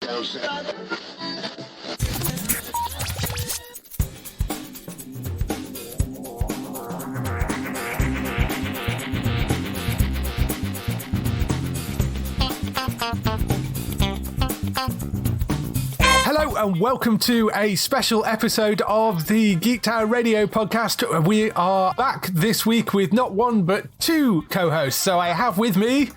Hello and welcome to a special episode of the Geektown Radio podcast. We are back this week with not one but two co-hosts. So I have with me...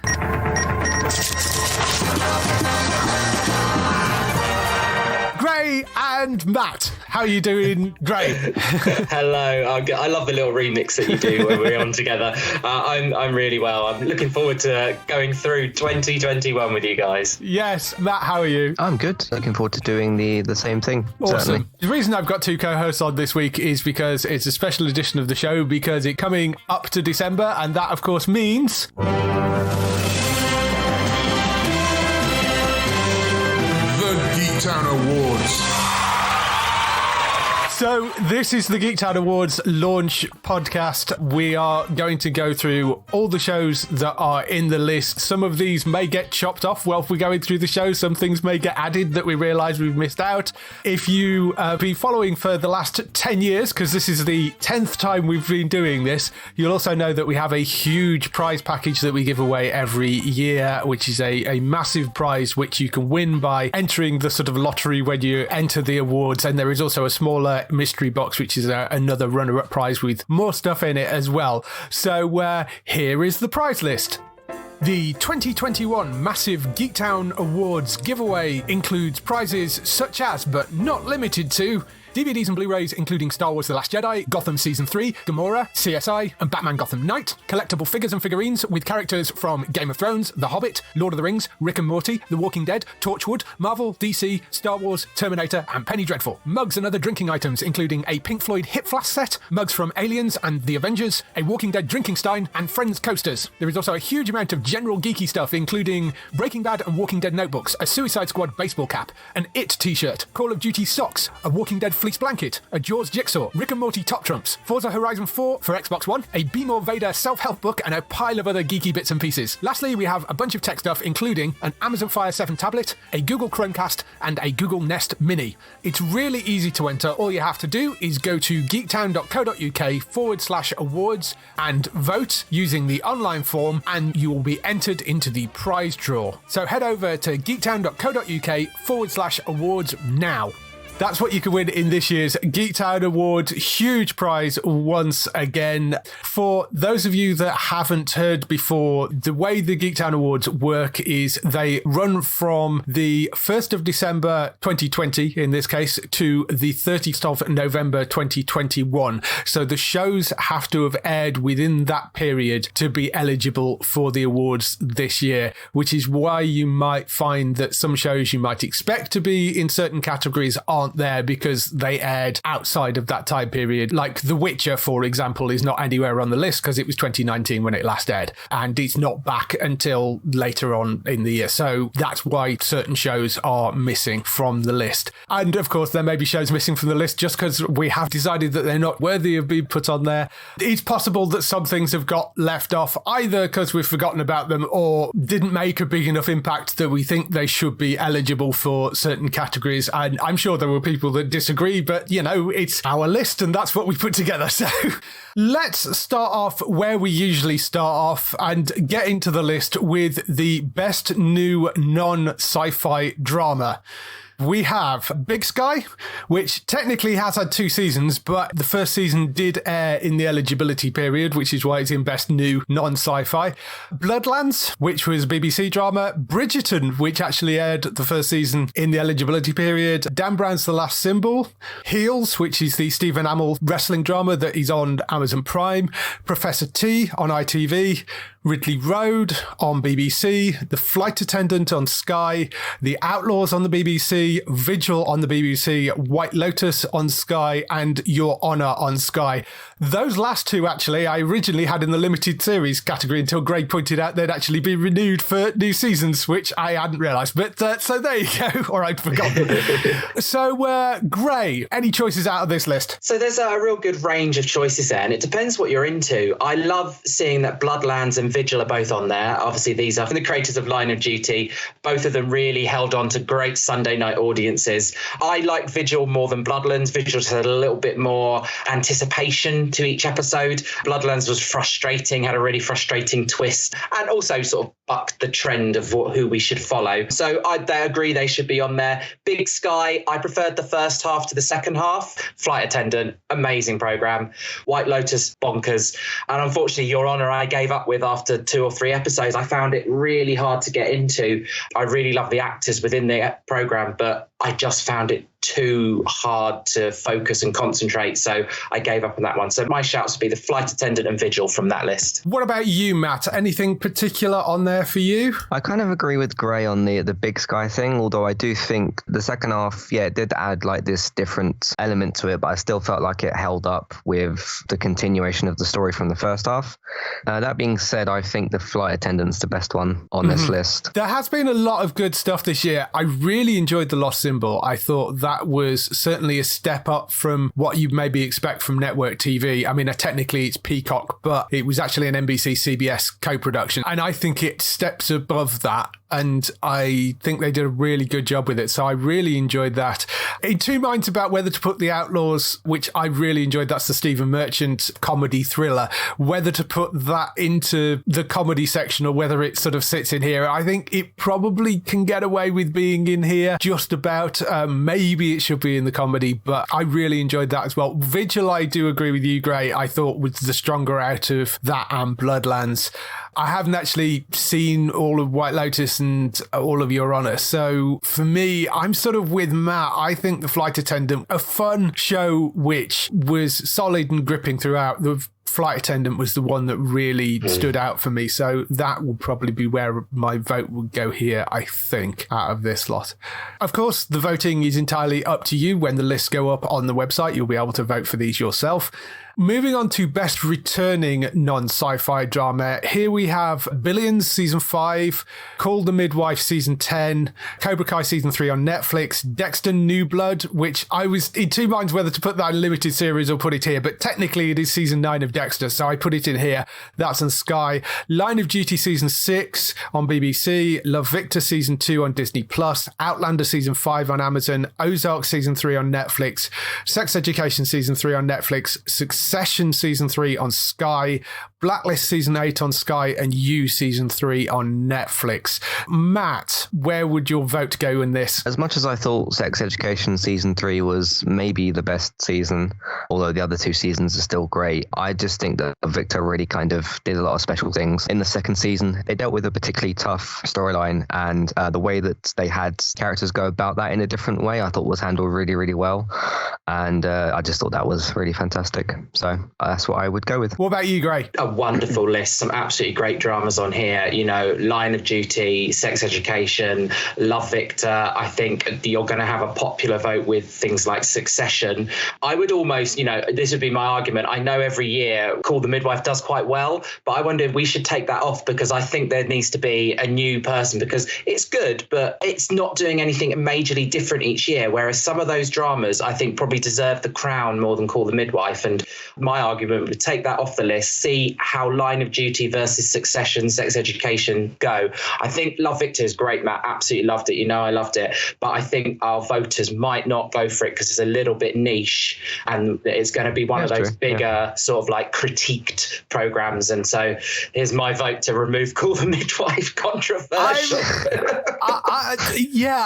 Gray and Matt. How are you doing, Gray? Hello. I love the little remix that you do when we're on together. I'm really well. I'm looking forward to going through 2021 with you guys. Yes. Matt, how are you? I'm good. Looking forward to doing the same thing. Awesome. Certainly. The reason I've got two co-hosts on this week is because it's a special edition of the show because it's coming up to December, and that, of course, means... Geektown Awards. So this is the Geektown Awards launch podcast. We are going to go through all the shows that are in the list. Some of these may get chopped off while we're going through the show. Some things may get added that we realise we've missed out. If you been following for the last 10 years, because this is the 10th time we've been doing this, you'll also know that we have a huge prize package that we give away every year, which is a massive prize which you can win by entering the sort of lottery when you enter the awards. And there is also a smaller mystery box, which is another runner-up prize with more stuff in it as well. So here is the prize list. The 2021 Massive Geektown Awards giveaway includes prizes such as, but not limited to, DVDs and Blu-rays including Star Wars The Last Jedi, Gotham Season 3, Gamora, CSI, and Batman Gotham Knight, collectible figures and figurines with characters from Game of Thrones, The Hobbit, Lord of the Rings, Rick and Morty, The Walking Dead, Torchwood, Marvel, DC, Star Wars, Terminator, and Penny Dreadful. Mugs and other drinking items including a Pink Floyd hip flask set, mugs from Aliens and The Avengers, a Walking Dead drinking stein, and Friends coasters. There is also a huge amount of general geeky stuff including Breaking Bad and Walking Dead notebooks, a Suicide Squad baseball cap, an IT t-shirt, Call of Duty socks, a Walking Dead fleece blanket, a Jaws jigsaw, Rick and Morty top trumps, Forza Horizon 4 for Xbox One, a Be More Vader self-help book, and a pile of other geeky bits and pieces. Lastly, we have a bunch of tech stuff including an Amazon Fire 7 tablet, a Google Chromecast, and a Google Nest Mini. It's really easy to enter. All you have to do is go to geektown.co.uk/awards and vote using the online form, and you will be entered into the prize draw. So head over to geektown.co.uk/awards now. That's what you can win in this year's Geektown Awards. Huge prize once again. For those of you that haven't heard before, the way the Geektown Awards work is they run from the 1st of December 2020, in this case, to the 30th of November 2021. So the shows have to have aired within that period to be eligible for the awards this year, which is why you might find that some shows you might expect to be in certain categories aren't there because they aired outside of that time period. Like The Witcher, for example, is not anywhere on the list because it was 2019 when it last aired, and it's not back until later on in the year. So that's why certain shows are missing from the list. And of course, there may be shows missing from the list just because we have decided that they're not worthy of being put on there. It's possible that some things have got left off either because we've forgotten about them or didn't make a big enough impact that we think they should be eligible for certain categories. And I'm sure there were people that disagree, but you know, it's our list and that's what we put together. So let's start off where we usually start off and get into the list with the best new non-sci-fi drama. We have Big Sky, which technically has had 2 seasons, but the first season did air in the eligibility period, which is why it's in Best New Non-Sci-Fi. Bloodlands, which was BBC drama. Bridgerton, which actually aired the first season in the eligibility period. Dan Brown's The Last Symbol. Heels, which is the Stephen Amell wrestling drama that is on Amazon Prime. Professor T on ITV. Ridley Road on BBC, The Flight Attendant on Sky, The Outlaws on the BBC, Vigil on the BBC, White Lotus on Sky, and Your Honour on Sky. Those last two, actually, I originally had in the limited series category until Greg pointed out they'd actually be renewed for new seasons, which I hadn't realised. But so there you go. Or I'd forgotten. So, Gray, any choices out of this list? So there's a real good range of choices there, and it depends what you're into. I love seeing that Bloodlands and Vigil are both on there. Obviously, these are from the creators of Line of Duty. Both of them really held on to great Sunday night audiences. I like Vigil more than Bloodlands. Vigil just had a little bit more anticipation to each episode. Bloodlands was frustrating, had a really frustrating twist, and also sort of bucked the trend of who we should follow. So I agree they should be on there. Big Sky, I preferred the first half to the second half. Flight Attendant, amazing program. White Lotus, bonkers. And unfortunately, Your Honor, I gave up with after 2 or 3 episodes. I found it really hard to get into. I really love the actors within the program, but I just found it too hard to focus and concentrate. So I gave up on that one. So my shouts would be the Flight Attendant and Vigil from that list. What about you, Matt? Anything particular on there for you? I kind of agree with Gray on the Big Sky thing, although I do think the second half, it did add like this different element to it, but I still felt like it held up with the continuation of the story from the first half. That being said, I think the Flight Attendant's the best one on this list. There has been a lot of good stuff this year. I really enjoyed The Lost Symbol. I thought that was certainly a step up from what you maybe expect from network TV. I mean, technically it's Peacock, but it was actually an NBC-CBS co-production. And I think it steps above that. And I think they did a really good job with it. So I really enjoyed that. In two minds about whether to put The Outlaws, which I really enjoyed, that's the Stephen Merchant comedy thriller, whether to put that into the comedy section or whether it sort of sits in here. I think it probably can get away with being in here just about. Maybe it should be in the comedy, but I really enjoyed that as well. Vigil, I do agree with you, Gray. I thought was the stronger out of that and Bloodlands. I haven't actually seen all of White Lotus and all of Your Honor. So for me, I'm sort of with Matt. I think The Flight Attendant, a fun show which was solid and gripping throughout. The Flight Attendant was the one that really stood out for me. So that will probably be where my vote would go here, I think, out of this lot. Of course, the voting is entirely up to you. When the lists go up on the website, you'll be able to vote for these yourself. Moving on to Best Returning Non-Sci-Fi Drama. Here we have Billions Season 5, Call the Midwife Season 10, Cobra Kai Season 3 on Netflix, Dexter New Blood, which I was in two minds whether to put that in limited series or put it here, but technically it is Season 9 of Dexter, so I put it in here. That's on Sky. Line of Duty Season 6 on BBC, Love Victor Season 2 on Disney+, Outlander Season 5 on Amazon, Ozark Season 3 on Netflix, Sex Education Season 3 on Netflix, Succession Season 3 on Sky, Blacklist Season 8 on Sky, and You Season 3 on Netflix. Matt, where would your vote go in this? As much as I thought Sex Education Season 3 was maybe the best season, although the other 2 seasons are still great, I just think that Victor really kind of did a lot of special things. In the second season, they dealt with a particularly tough storyline, and the way that they had characters go about that in a different way, I thought was handled really, really well. And I just thought that was really fantastic. So that's what I would go with. What about you, Gray? A wonderful list. Some absolutely great dramas on here. You know, Line of Duty, Sex Education, Love Victor. I think you're going to have a popular vote with things like Succession. I would almost, this would be my argument. I know every year Call the Midwife does quite well, but I wonder if we should take that off, because I think there needs to be a new person, because it's good, but it's not doing anything majorly different each year. Whereas some of those dramas, I think, probably deserve the crown more than Call the Midwife. And my argument would take that off the list, see how Line of Duty versus Succession, Sex Education go. I think Love Victor is great, Matt. Absolutely loved it. I loved it. But I think our voters might not go for it because it's a little bit niche, and it's going to be one of those bigger sort of like critiqued programs. And so here's my vote to remove Call the Midwife. Controversial.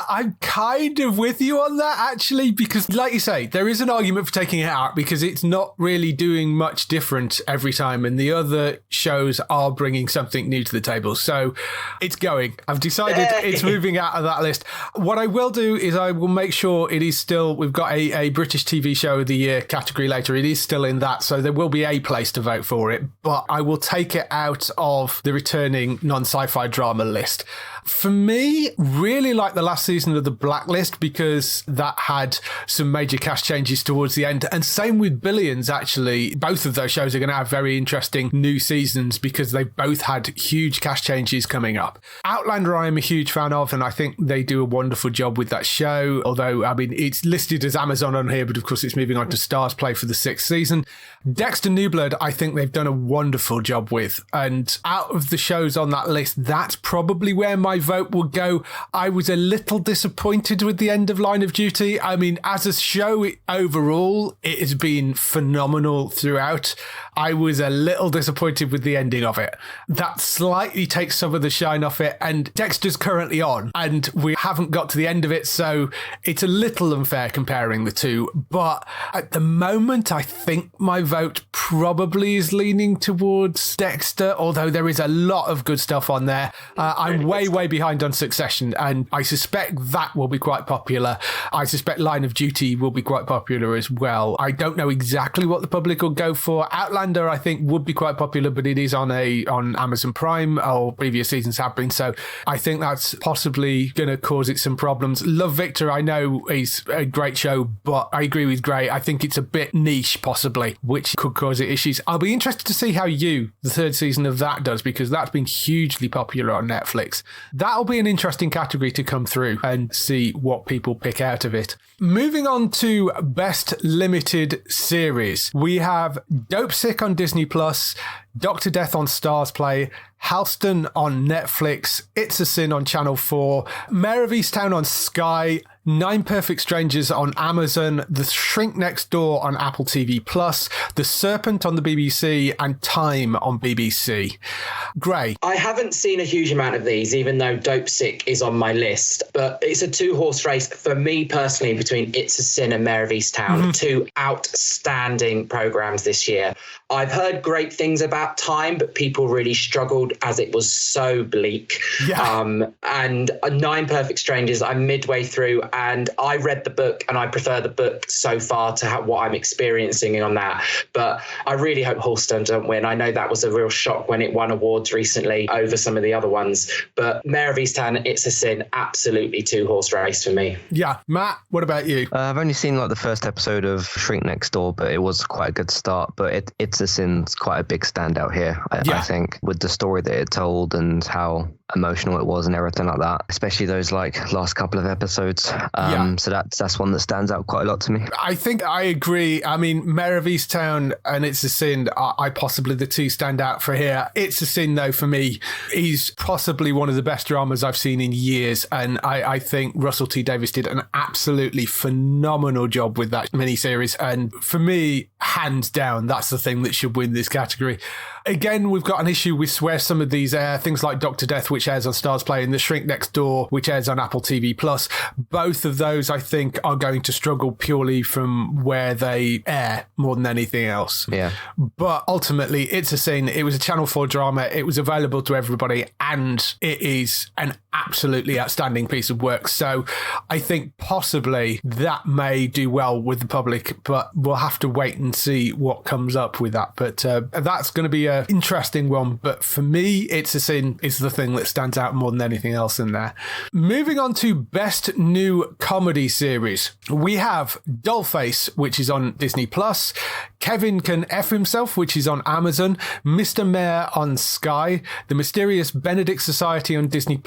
I'm kind of with you on that, actually, because like you say, there is an argument for taking it out because it's not really doing much different every time, and the other shows are bringing something new to the table. So it's going. I've decided it's moving out of that list. What I will do is I will make sure it is still, we've got a British TV Show of the Year category later. It is still in that, so there will be a place to vote for it, but I will take it out of the returning non-sci-fi drama list. For me, really like the last season of The Blacklist because that had some major cast changes towards the end. And same with Billions, actually. Both of those shows are going to have very interesting new seasons because they've both had huge cast changes coming up. Outlander, I am a huge fan of, and I think they do a wonderful job with that show. Although, I mean, it's listed as Amazon on here, but of course it's moving on to Starz Play for the 6th season. Dexter New Blood, I think they've done a wonderful job with. And out of the shows on that list, that's probably where my vote will go. I was a little disappointed with the end of Line of Duty. I mean, as a show overall, it has been phenomenal throughout. I was a little disappointed with the ending of it. That slightly takes some of the shine off it, and Dexter's currently on, and we haven't got to the end of it, so it's a little unfair comparing the two. But at the moment, I think my vote probably is leaning towards Dexter, although there is a lot of good stuff on there. I'm way behind on Succession, and I suspect that will be quite popular. I suspect Line of Duty will be quite popular as well. I don't know exactly what the public will go for. Outlander, I think, would be quite popular, but it is on Amazon Prime, or previous seasons have been, so I think that's possibly going to cause it some problems. Love, Victor, I know is a great show, but I agree with Gray. I think it's a bit niche, possibly, which could cause it issues. I'll be interested to see how the 3rd season of that does, because that's been hugely popular on Netflix. That'll be an interesting category to come through and see what people pick out of it. Moving on to Best Limited Series, we have Dope Sick on Disney+, Dr. Death on Starz Play, Halston on Netflix, It's a Sin on Channel 4, Mayor of Easttown on Sky, 9 Perfect Strangers on Amazon, The Shrink Next Door on Apple TV+, The Serpent on the BBC, and Time on BBC. Gray? I haven't seen a huge amount of these, even though Dope Sick is on my list, but it's a 2-horse race for me personally between It's a Sin and Mayor of Easttown, 2 outstanding programs this year. I've heard great things about Time, but people really struggled as it was so bleak. Yeah. And 9 Perfect Strangers, I'm midway through, and I read the book, and I prefer the book so far to what I'm experiencing on that. But I really hope Halston don't win. I know that was a real shock when it won awards recently over some of the other ones. But Mayor of Easttown, It's a Sin, absolutely 2-horse race for me. Yeah. Matt, what about you? I've only seen the first episode of Shrink Next Door, but it was quite a good start. But It's a Sin's quite a big standout here, I think, with the story that it told and how emotional it was and everything like that, especially those last couple of episodes. So that's one that stands out quite a lot to me. I think I agree. I mean, Mayor of Easttown and It's a Sin are possibly the 2 stand out for here. It's a Sin, though, for me, is possibly one of the best dramas I've seen in years, and I think Russell T Davies did an absolutely phenomenal job with that miniseries, and for me, hands down, that's the thing that should win this category. Again, we've got an issue with where some of these air, things like Dr. Death, which airs on Starz Play, and The Shrink Next Door, which airs on Apple TV+. Both of those, I think, are going to struggle purely from where they air more than anything else. Yeah. But ultimately, It's a Sin. It was a Channel 4 drama. It was available to everybody, and it is an absolutely outstanding piece of work. So I think possibly that may do well with the public, but we'll have to wait and see what comes up with that. But that's going to be an interesting one. But for me, It's a Sin is the thing that stands out more than anything else in there. Moving on to Best New Comedy Series, we have Dollface, which is on Disney+, Kevin Can F Himself, which is on Amazon, Mr. Mayor on Sky, The Mysterious Benedict Society on Disney+,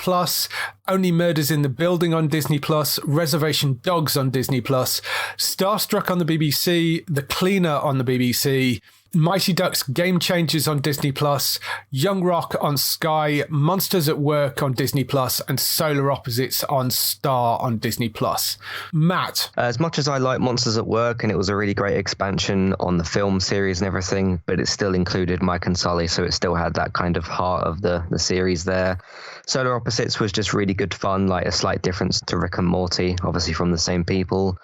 Only Murders in the Building on Disney+, Reservation Dogs on Disney+, Starstruck on the BBC, The Cleaner on the BBC, Mighty Ducks Game Changers on Disney+, Young Rock on Sky, Monsters at Work on Disney+, and Solar Opposites on Star on Disney+. Matt? As much as I like Monsters at Work, and it was a really great expansion on the film series and everything, but it still included Mike and Sully, so it still had that kind of heart of the series there. Solar Opposites was just really good fun, like a slight difference to Rick and Morty, obviously from the same people.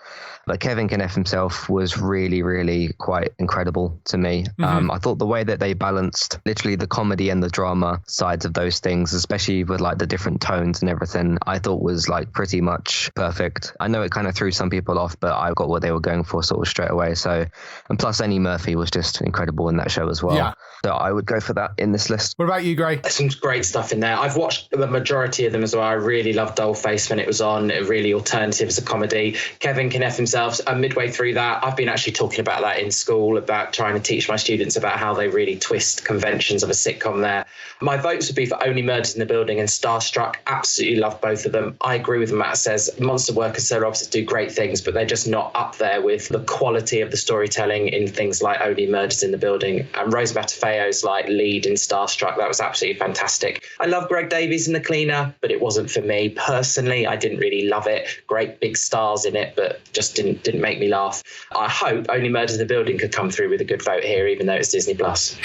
But Kevin Kneff himself was really, really quite incredible to me. I thought the way that they balanced literally the comedy and the drama sides of those things, especially with like the different tones and everything, I thought was like pretty much perfect. I know it kind of threw some people off, but I got what they were going for sort of straight away. So, and plus Annie Murphy was just incredible in that show as well. Yeah. So I would go for that in this list. What about you, Gray? There's some great stuff in there. I've watched the majority of them as well. I really loved Dollface when it was on. It really alternative as a comedy. Kevin Kneff himself, midway through that, I've been actually talking about that in school, about trying to teach my students about how they really twist conventions of a sitcom there. My votes would be for Only Murders in the Building and Starstruck. Absolutely love both of them. I agree with Matt says Monster Work and Sir Opposites do great things, but they're just not up there with the quality of the storytelling in things like Only Murders in the Building. And Rose Matafeo's like lead in Starstruck, that was absolutely fantastic. I love Greg Davies in The Cleaner, but it wasn't for me personally. I didn't really love it. Great big stars in it, but just didn't make me laugh. I hope Only Murders in the Building could come through with a good vote here, even though it's Disney Plus.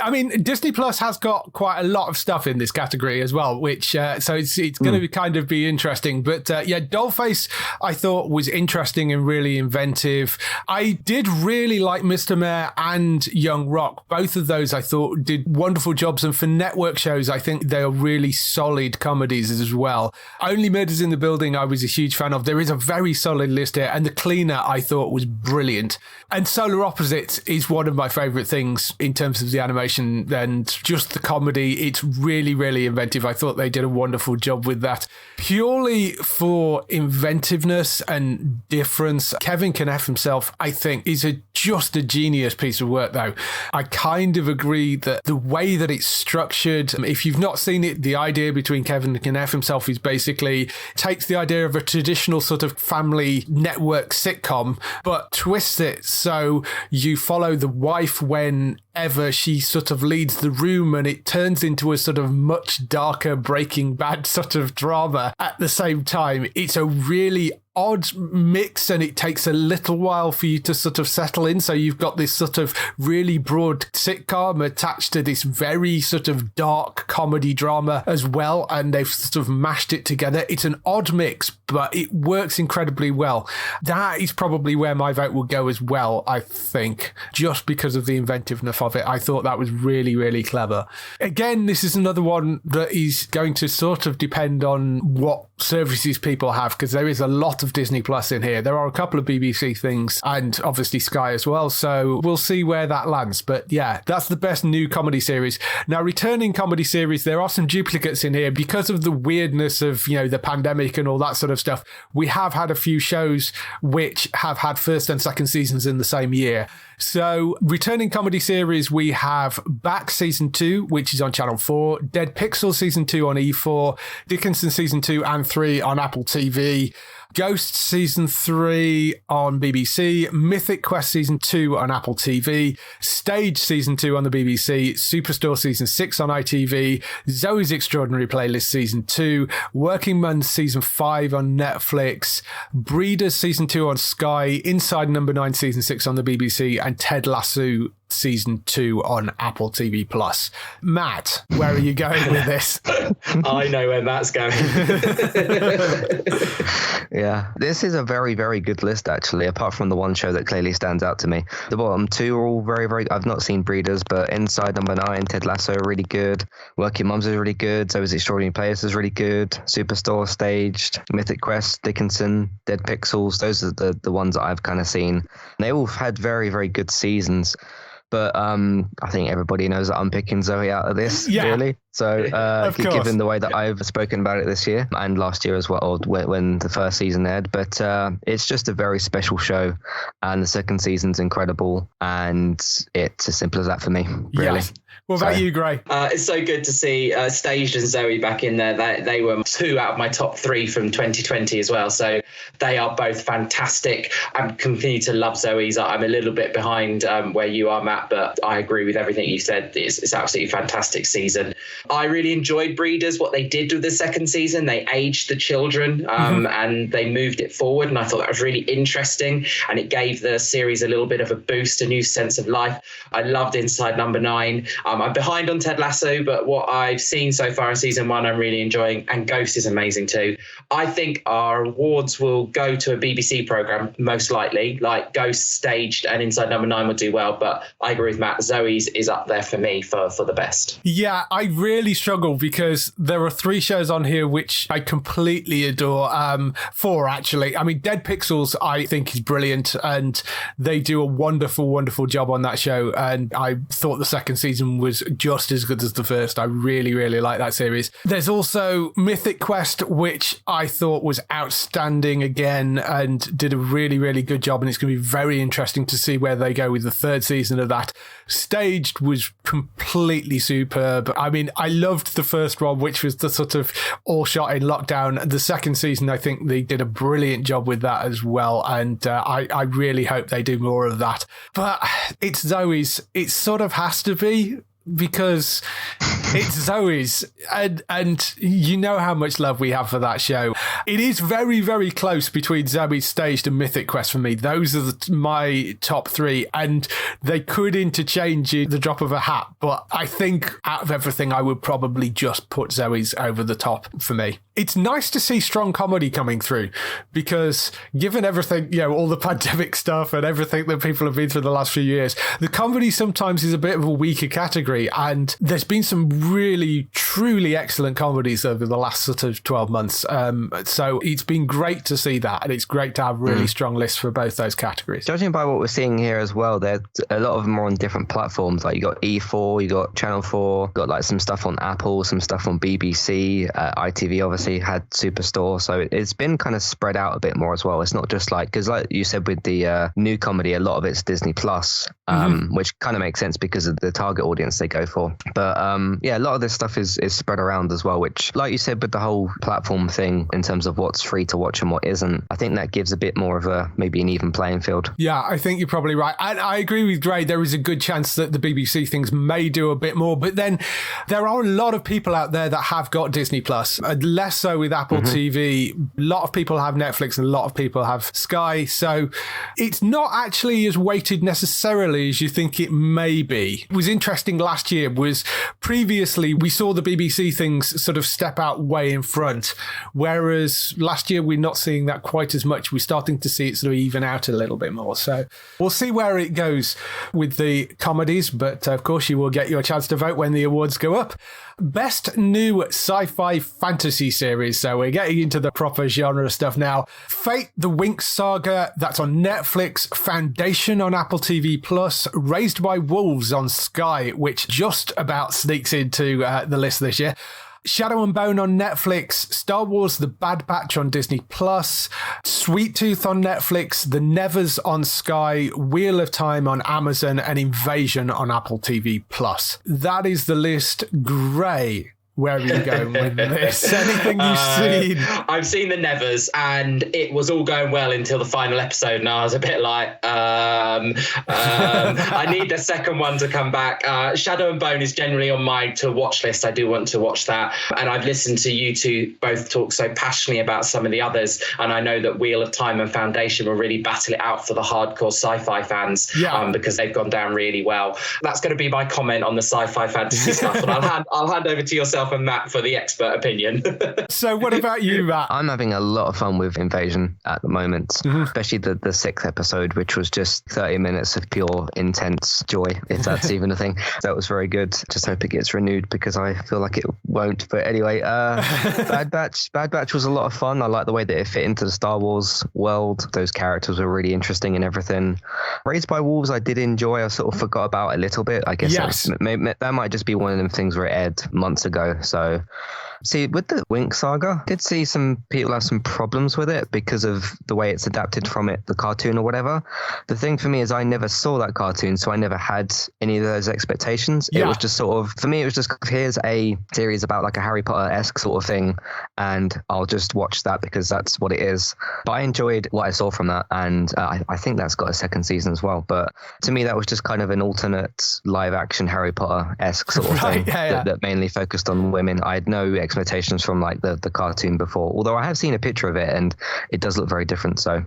I mean, Disney Plus has got quite a lot of stuff in this category as well, which so it's going to kind of be interesting. But yeah, Dollface I thought was interesting and really inventive. I did really like Mr. Mayor and Young Rock. Both of those I thought did wonderful jobs, and for network shows I think they are really solid comedies as well. Only Murders in the Building I was a huge fan of. There is a very solid list here, and The Cleaner I thought was brilliant. And Solar Opposites is one of my favourite things in terms of the animation and just the comedy. It's really, really inventive. I thought they did a wonderful job with that. Purely for inventiveness and difference, Kevin Kneff himself, I think, is just a genius piece of work, though. I kind of agree that the way that it's structured, if you've not seen it, the idea between Kevin Kneff himself is basically takes the idea of a traditional sort of family network sitcom, but twists it so you follow the wife whenever she sort of leads the room, and it turns into a sort of much darker Breaking Bad sort of drama at the same time. It's a really odd mix, and it takes a little while for you to sort of settle in. So you've got this sort of really broad sitcom attached to this very sort of dark comedy drama as well, and they've sort of mashed it together. It's an odd mix, but it works incredibly well. That is probably where my vote will go as well, I think, just because of the inventiveness of it. I thought that was really, really clever. Again, this is another one that is going to sort of depend on what services people have, because there is a lot of Disney Plus in here. There are a couple of BBC things and obviously Sky as well, so we'll see where that lands. But yeah, that's the best new comedy series. Now, returning comedy series, there are some duplicates in here because of the weirdness of, you know, the pandemic and all that sort of stuff. We have had a few shows which have had first and second seasons in the same year. So, returning comedy series, we have Back Season 2, which is on Channel 4, Dead Pixel Season 2 on E4, Dickinson Season 2 and 3 on Apple TV, Ghost Season 3 on BBC, Mythic Quest Season 2 on Apple TV, Stage Season 2 on the BBC, Superstore Season 6 on ITV, Zoe's Extraordinary Playlist Season 2, Working Men's Season 5 on Netflix, Breeders Season 2 on Sky, Inside Number 9 Season 6 on the BBC, and Ted Lasso Season 2 on Apple TV+. Matt, where are you going with this? I know where Matt's going. Yeah, this is a very, very good list, actually, apart from the one show that clearly stands out to me. The bottom two are all very, very... I've not seen Breeders, but Inside Number 9, Ted Lasso are really good. Working Mums is really good. So is Extraordinary Players is really good. Superstore, Staged, Mythic Quest, Dickinson, Dead Pixels. Those are the ones that I've kind of seen. They all had very, very good seasons. But I think everybody knows that I'm picking Zoe out of this, really. So given the way that I've spoken about it this year and last year as well, or when the first season aired. But it's just a very special show, and the second season's incredible, and it's as simple as that for me, really. Yes. What about you, Gray? It's so good to see Staged and Zoe back in there. They were 2 out of my top 3 from 2020 as well. So they are both fantastic. I continue to love Zoe's. I'm a little bit behind where you are, Matt, but I agree with everything you said. It's absolutely fantastic season. I really enjoyed Breeders, what they did with the second season. They aged the children and they moved it forward. And I thought that was really interesting. And it gave the series a little bit of a boost, a new sense of life. I loved Inside Number 9. I'm behind on Ted Lasso, but what I've seen so far in season 1, I'm really enjoying. And Ghost is amazing too. I think our awards will go to a BBC programme, most likely. Like Ghost, Staged, and Inside Number 9 will do well. But I agree with Matt. Zoe's is up there for me for the best. Yeah, I really struggle because there are 3 shows on here which I completely adore. 4, actually. I mean, Dead Pixels, I think, is brilliant, and they do a wonderful, wonderful job on that show. And I thought the second season was just as good as the first. I really, really like that series. There's also Mythic Quest, which I thought was outstanding again and did a really, really good job. And it's going to be very interesting to see where they go with the third season of that. Staged was completely superb. I mean, I loved the first one, which was the sort of all shot in lockdown. The second season, I think they did a brilliant job with that as well. And I really hope they do more of that. But it's Zoe's. It sort of has to be, because it's Zoe's, and you know how much love we have for that show. It is very, very close between Zoe's, Staged, and Mythic Quest for me. Those are my top 3, and they could interchange in the drop of a hat, but I think out of everything, I would probably just put Zoe's over the top for me. It's nice to see strong comedy coming through, because given everything, you know, all the pandemic stuff and everything that people have been through the last few years, the comedy sometimes is a bit of a weaker category. And there's been some really, truly excellent comedies over the last sort of 12 months. So it's been great to see that. And it's great to have really strong lists for both those categories. Judging by what we're seeing here as well, there's a lot of them are on different platforms. Like you got E4, you got Channel 4, got like some stuff on Apple, some stuff on BBC, ITV obviously had Superstore. So it's been kind of spread out a bit more as well. It's not just like, because like you said with the new comedy, a lot of it's Disney Plus, which kind of makes sense because of the target audience they go for. But yeah, a lot of this stuff is spread around as well, which, like you said, with the whole platform thing in terms of what's free to watch and what isn't, I think that gives a bit more of a maybe an even playing field. Yeah, I think you're probably right. And I agree with Gray. There is a good chance that the BBC things may do a bit more, but then there are a lot of people out there that have got Disney Plus, less so with Apple TV. A lot of people have Netflix and a lot of people have Sky. So it's not actually as weighted necessarily as you think it may be. It was interesting last year was previously we saw the BBC things sort of step out way in front, whereas last year we're not seeing that quite as much. We're starting to see it sort of even out a little bit more. So we'll see where it goes with the comedies, but of course you will get your chance to vote when the awards go up. Best new sci-fi fantasy series. So we're getting into the proper genre stuff now. Fate, the Winx Saga, that's on Netflix. Foundation on Apple TV Plus. Raised by Wolves on Sky, which just about sneaks into the list this year. Shadow and Bone on Netflix, Star Wars The Bad Batch on Disney Plus, Sweet Tooth on Netflix, The Nevers on Sky, Wheel of Time on Amazon, and Invasion on Apple TV Plus. That is the list. Gray, where are you going with this? Anything you've seen? I've seen The Nevers, and it was all going well until the final episode, and I was a bit like, I need the second one to come back. Shadow and Bone is generally on my to-watch list. I do want to watch that, and I've listened to you two both talk so passionately about some of the others, and I know that Wheel of Time and Foundation will really battle it out for the hardcore sci-fi fans, because they've gone down really well. That's going to be my comment on the sci-fi fantasy stuff, and I'll hand over to yourself and Matt for the expert opinion. So what about you, Matt? I'm having a lot of fun with Invasion at the moment, especially the sixth episode, which was just 30 minutes of pure intense joy, if that's even a thing. That was very good. Just hope it gets renewed, because I feel like it won't. But anyway, Bad Batch was a lot of fun. I like the way that it fit into the Star Wars world. Those characters were really interesting and everything. Raised by Wolves I did enjoy. I sort of forgot about a little bit. I guess that might just be one of them things where it aired months ago. So, see, with the Winx Saga, I did see some people have some problems with it because of the way it's adapted from the cartoon or whatever. The thing for me is I never saw that cartoon, so I never had any of those expectations. It was just sort of, for me, it was just, here's a series about like a Harry Potter-esque sort of thing, and I'll just watch that because that's what it is. But I enjoyed what I saw from that, and I think that's got a second season as well. But to me, that was just kind of an alternate live-action Harry Potter-esque sort of thing that mainly focused on women. I had no expectations from like the cartoon before, although I have seen a picture of it and it does look very different. So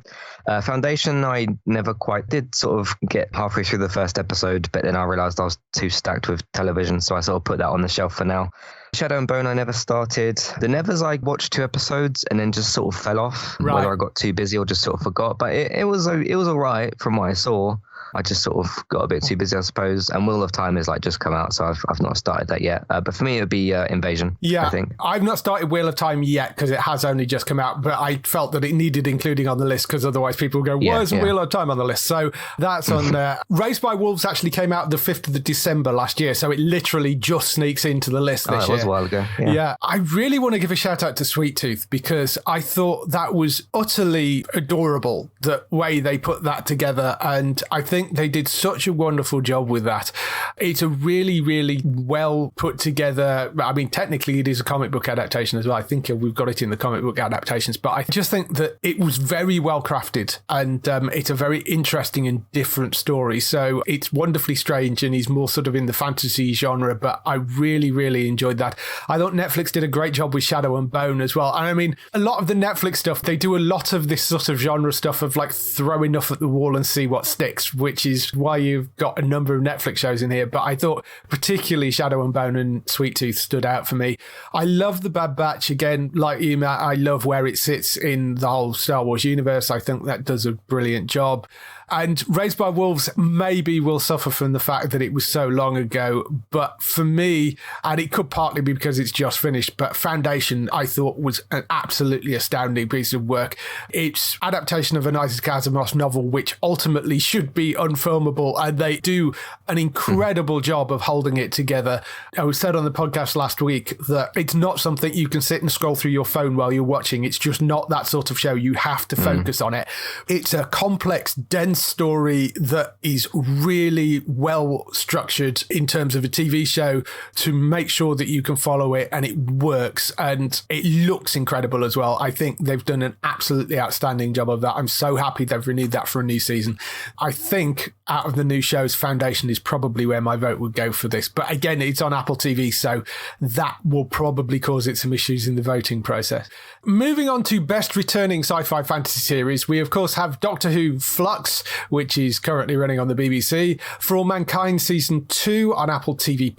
Foundation, I never quite did sort of get halfway through the first episode, but then I realized I was too stacked with television, so I sort of put that on the shelf for now. Shadow and Bone I never started. The Nevers I watched 2 episodes and then just sort of fell off, whether I got too busy or just sort of forgot. But it was all right from what I saw. I just sort of got a bit too busy, I suppose. And Wheel of Time is like just come out, so I've not started that yet. But for me, it would be Invasion. Yeah, I think I've not started Wheel of Time yet because it has only just come out. But I felt that it needed including on the list because otherwise people would go, "Why isn't Wheel of Time on the list?" So that's on there. Raised by Wolves actually came out the 5th of December last year, so it literally just sneaks into the list this year. It was a while ago. Yeah, I really want to give a shout out to Sweet Tooth because I thought that was utterly adorable the way they put that together, and I think they did such a wonderful job with that. It's a really, really well put together. I mean, technically it is a comic book adaptation as well. I think we've got it in the comic book adaptations, but I just think that it was very well crafted, and it's a very interesting and different story. So it's wonderfully strange, and he's more sort of in the fantasy genre, but I really, really enjoyed that. I thought Netflix did a great job with Shadow and Bone as well. And I mean, a lot of the Netflix stuff, they do a lot of this sort of genre stuff of like throw enough at the wall and see what sticks, which is why you've got a number of Netflix shows in here. But I thought particularly Shadow and Bone and Sweet Tooth stood out for me. I love the Bad Batch. Again, like you, Matt, I love where it sits in the whole Star Wars universe. I think that does a brilliant job. And Raised by Wolves maybe will suffer from the fact that it was so long ago. But for me, and it could partly be because it's just finished, but Foundation, I thought, was an absolutely astounding piece of work. It's adaptation of an Isaac Asimov novel, which ultimately should be unfilmable. And they do an incredible job of holding it together. I was said on the podcast last week that it's not something you can sit and scroll through your phone while you're watching. It's just not that sort of show. You have to focus on it. It's a complex, dense story that is really well structured in terms of a TV show to make sure that you can follow it and it works, and it looks incredible as well. I think they've done an absolutely outstanding job of that. I'm so happy they've renewed that for a new season. I think out of the new shows, Foundation is probably where my vote would go for this. But again, it's on Apple TV, so that will probably cause it some issues in the voting process. Moving on to Best Returning Sci-Fi Fantasy Series, we of course have Doctor Who Flux, which is currently running on the BBC, For All Mankind Season 2 on Apple TV+,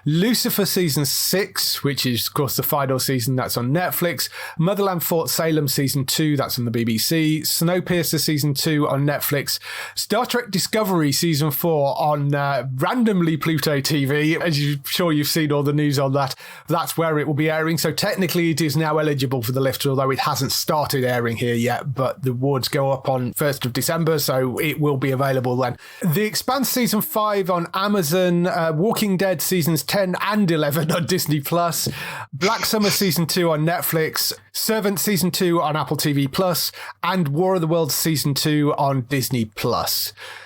Lucifer Season 6, which is of course the final season, that's on Netflix, Motherland Fort Salem Season 2, that's on the BBC, Snowpiercer Season 2 on Netflix, Star Trek Discovery Season 4 on randomly Pluto TV. As you're sure you've seen all the news on that, that's where it will be airing. So technically it is now eligible for the list, although it hasn't started airing here yet, but the awards go up on 1st of December, so it will be available then. The Expanse Season 5 on Amazon, Walking Dead Seasons 10 and 11 on Disney+, Black Summer Season 2 on Netflix, Servant Season 2 on Apple TV+, and War of the Worlds Season 2 on Disney+.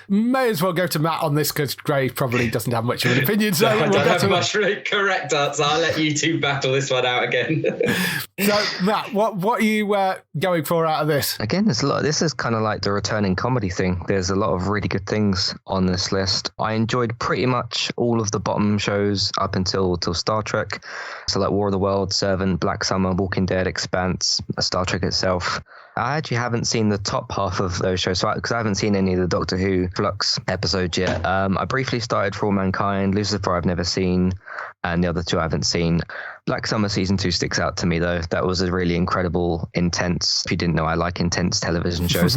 May as well go to Matt on this because Gray probably doesn't have much of an opinion. So I don't have much correct answer. I'll let you two battle this one out again. So Matt, what are you going for out of this? Again, there's a lot. This is kind of like the returning comedy thing. There's a lot of really good things on this list. I enjoyed pretty much all of the bottom shows up until Star Trek. So like War of the Worlds, Servant, Black Summer, Walking Dead, Expanse, Star Trek itself. I actually haven't seen the top half of those shows because I haven't seen any of the Doctor Who Flux episodes yet. I briefly started For All Mankind, Lucifer I've never seen, and the other two I haven't seen. Black Summer Season 2 sticks out to me, though. That was a really incredible, intense, if you didn't know, I like intense television shows.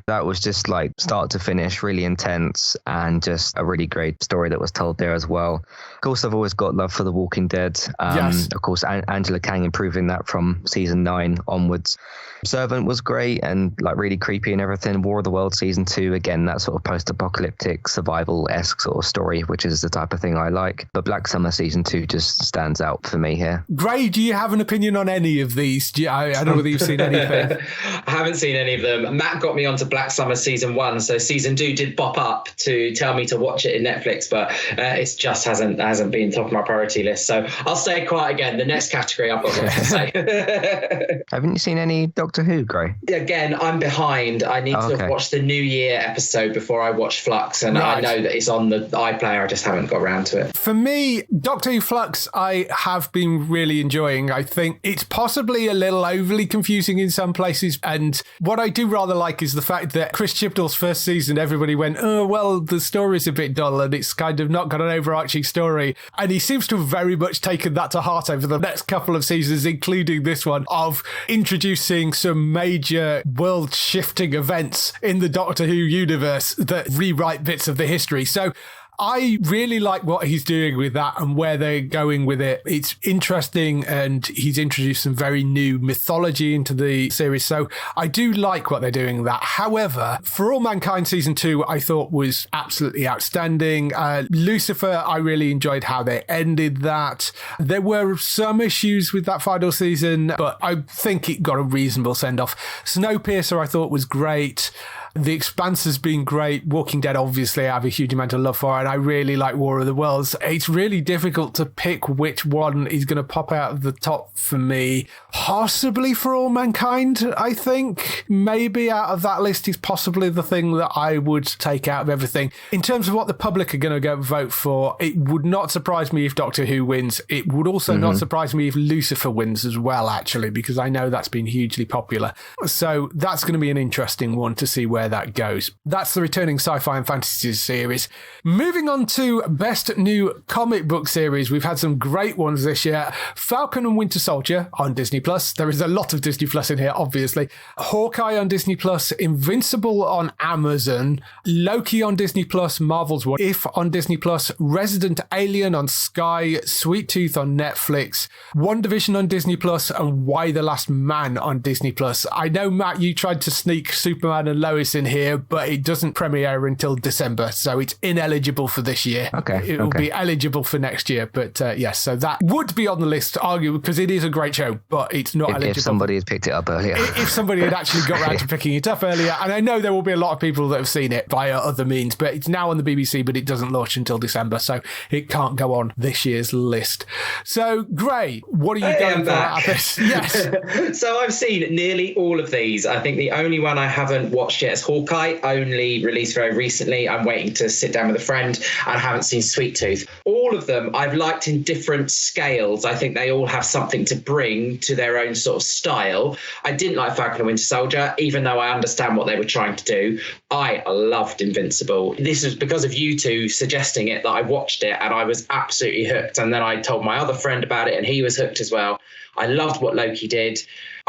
That was just like start to finish, really intense, and just a really great story that was told there as well. Of course, I've always got love for The Walking Dead. Yes. Of course, Angela Kang improving that from Season 9 onwards. Servant was great and like really creepy and everything. War of the Worlds Season 2, again, that sort of post-apocalyptic survival-esque sort of story, which is the type of thing I like. But Black Summer Season 2 just stands out for me here. Gray, do you have an opinion on any of these? I don't know whether you've seen anything. I haven't seen any of them. Matt got me onto Black Summer Season 1, so Season 2 did pop up to tell me to watch it in Netflix, but it just hasn't been top of my priority list. So I'll stay quiet again. The next category I've got what to say. Haven't you seen any Doctor Doctor Who, Gray? Again, I'm behind. I need to have watched the New Year episode before I watch Flux, and I know that it's on the iPlayer. I just haven't got around to it. For me, Doctor Who Flux, I have been really enjoying. I think it's possibly a little overly confusing in some places, and what I do rather like is the fact that Chris Chibnall's first season, everybody went, oh, well, the story's a bit dull and it's kind of not got an overarching story. And he seems to have very much taken that to heart over the next couple of seasons, including this one, of introducing some major world-shifting events in the Doctor Who universe that rewrite bits of the history. So I really like what he's doing with that and where they're going with it. It's interesting, and he's introduced some very new mythology into the series. So I do like what they're doing with that. However, For All Mankind Season 2, I thought was absolutely outstanding. Lucifer, I really enjoyed how they ended that. There were some issues with that final season, but I think it got a reasonable send-off. Snowpiercer, I thought was great. The Expanse has been great. Walking Dead, obviously, I have a huge amount of love for, and I really like War of the Worlds. It's really difficult to pick which one is going to pop out of the top for me. Possibly For All Mankind, I think. Maybe out of that list is possibly the thing that I would take out of everything. In terms of what the public are going to go vote for, it would not surprise me if Doctor Who wins. It would also not surprise me if Lucifer wins as well, actually, because I know that's been hugely popular. So that's going to be an interesting one to see where that goes. That's the returning sci-fi and fantasy series. Moving on to best new comic book series, we've had some great ones this year. Falcon and Winter Soldier on Disney Plus. There is a lot of Disney Plus in here, obviously. Hawkeye on Disney Plus, Invincible on Amazon, Loki on Disney Plus, Marvel's What If on Disney Plus, Resident Alien on Sky, Sweet Tooth on Netflix, WandaVision on Disney Plus, and Why the Last Man on Disney Plus. I know, Matt, you tried to sneak Superman and Lois in here, but it doesn't premiere until December, so it's ineligible for this year. It will be eligible for next year, but yes, so that would be on the list, arguably, because it is a great show, but it's not eligible. If somebody had picked it up earlier. If somebody had actually got around to picking it up earlier, and I know there will be a lot of people that have seen it via other means, but it's now on the BBC, but it doesn't launch until December, so it can't go on this year's list. So, Gray, what are you going for out of this? Yes. So I've seen nearly all of these. I think the only one I haven't watched yet is Hawkeye, only released very recently. I'm waiting to sit down with a friend, and I haven't seen Sweet Tooth. All of them I've liked in different scales. I think they all have something to bring to their own sort of style. I didn't like Falcon and Winter Soldier, even though I understand what they were trying to do. I loved Invincible. This was because of you two suggesting it that I watched it, and I was absolutely hooked. And then I told my other friend about it, and he was hooked as well. I loved what Loki did.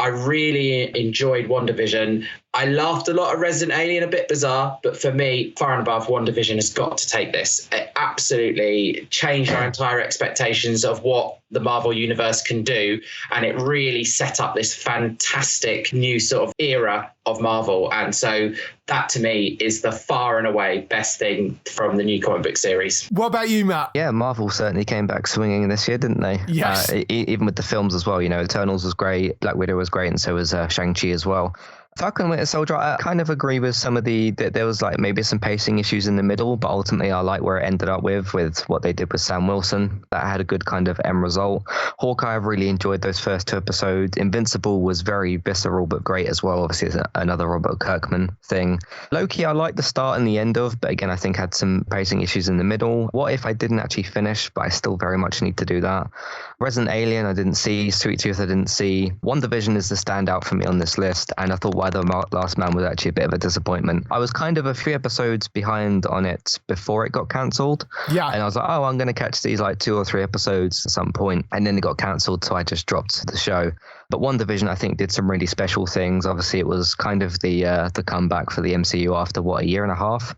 I really enjoyed WandaVision. I laughed a lot at Resident Alien, a bit bizarre, but for me, far and above, WandaVision has got to take this. It absolutely changed our entire expectations of what the Marvel Universe can do, and it really set up this fantastic new sort of era of Marvel. And so that, to me, is the far and away best thing from the new comic book series. What about you, Matt? Yeah, Marvel certainly came back swinging this year, didn't they? Yes. Even with the films as well, you know, Eternals was great, Black Widow was great, and so was Shang-Chi as well. Falcon and Winter Soldier, I kind of agree with some of that there was like maybe some pacing issues in the middle, but ultimately I like where it ended up with what they did with Sam Wilson. That had a good kind of end result. Hawkeye, I've really enjoyed those first 2 episodes. Invincible was very visceral, but great as well. Obviously, it's another Robert Kirkman thing. Loki, I liked the start and the end of, but again, I think had some pacing issues in the middle. What If I didn't actually finish, but I still very much need to do that. Resident Alien, I didn't see. Sweet Tooth, I didn't see. WandaVision is the standout for me on this list, and I thought Why the Last Man was actually a bit of a disappointment. I was kind of a few episodes behind on it before it got cancelled. Yeah. And I was like, oh, I'm going to catch these like 2 or 3 episodes at some point. And then it got cancelled, so I just dropped the show. But WandaVision, I think, did some really special things. Obviously, it was kind of the comeback for the MCU after, a year and a half,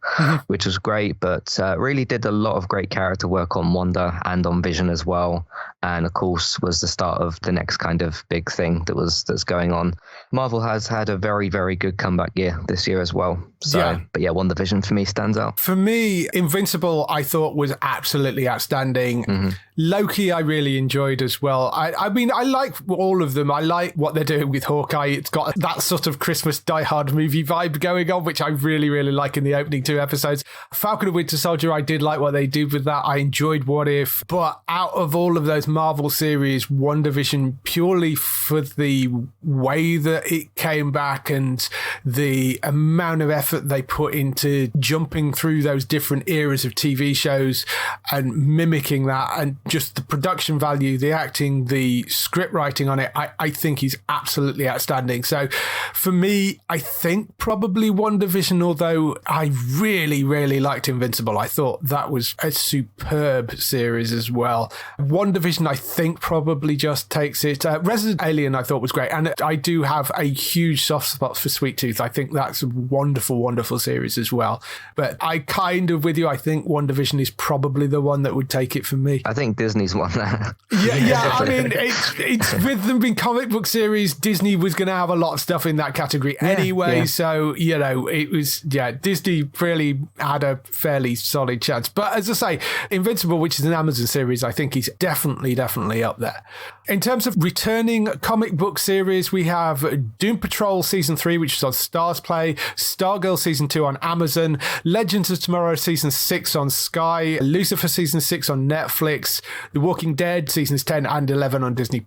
which was great. But really did a lot of great character work on Wanda and on Vision as well. And, of course, was the start of the next kind of big thing that's going on. Marvel has had a very, very good comeback year this year as well. So, yeah. But yeah, WandaVision for me stands out. For me, Invincible, I thought was absolutely outstanding. Loki, I really enjoyed as well. I mean, I like all of them. I like what they're doing with Hawkeye. It's got that sort of Christmas Die Hard movie vibe going on, which I really, really like in the opening 2 episodes. Falcon and Winter Soldier, I did like what they did with that. I enjoyed What If. But out of all of those Marvel series, WandaVision, purely for the way that it came back and the amount of effort they put into jumping through those different eras of TV shows and mimicking that, and just the production value, the acting, the script writing on it, I think is absolutely outstanding. So for me, I think probably WandaVision, although I really, really liked Invincible. I thought that was a superb series as well. WandaVision, I think, probably just takes it. Resident Alien, I thought was great. And I do have a huge soft spot for Sweet Tooth. I think that's a wonderful, wonderful series as well. But I kind of with you. I think WandaVision is probably the one that would take it for me. I think Disney's won that. Yeah. I mean, it's with them being comic book series, Disney was going to have a lot of stuff in that category anyway. Yeah. So, it was, Disney really had a fairly solid chance. But as I say, Invincible, which is an Amazon series, I think is definitely up there. In terms of returning comic book series, we have Doom Patrol Season 3, which is on Stars Play, Stargirl Season 2 on Amazon, Legends of Tomorrow Season 6 on Sky, Lucifer Season 6 on Netflix, The Walking Dead Seasons 10 and 11 on Disney+,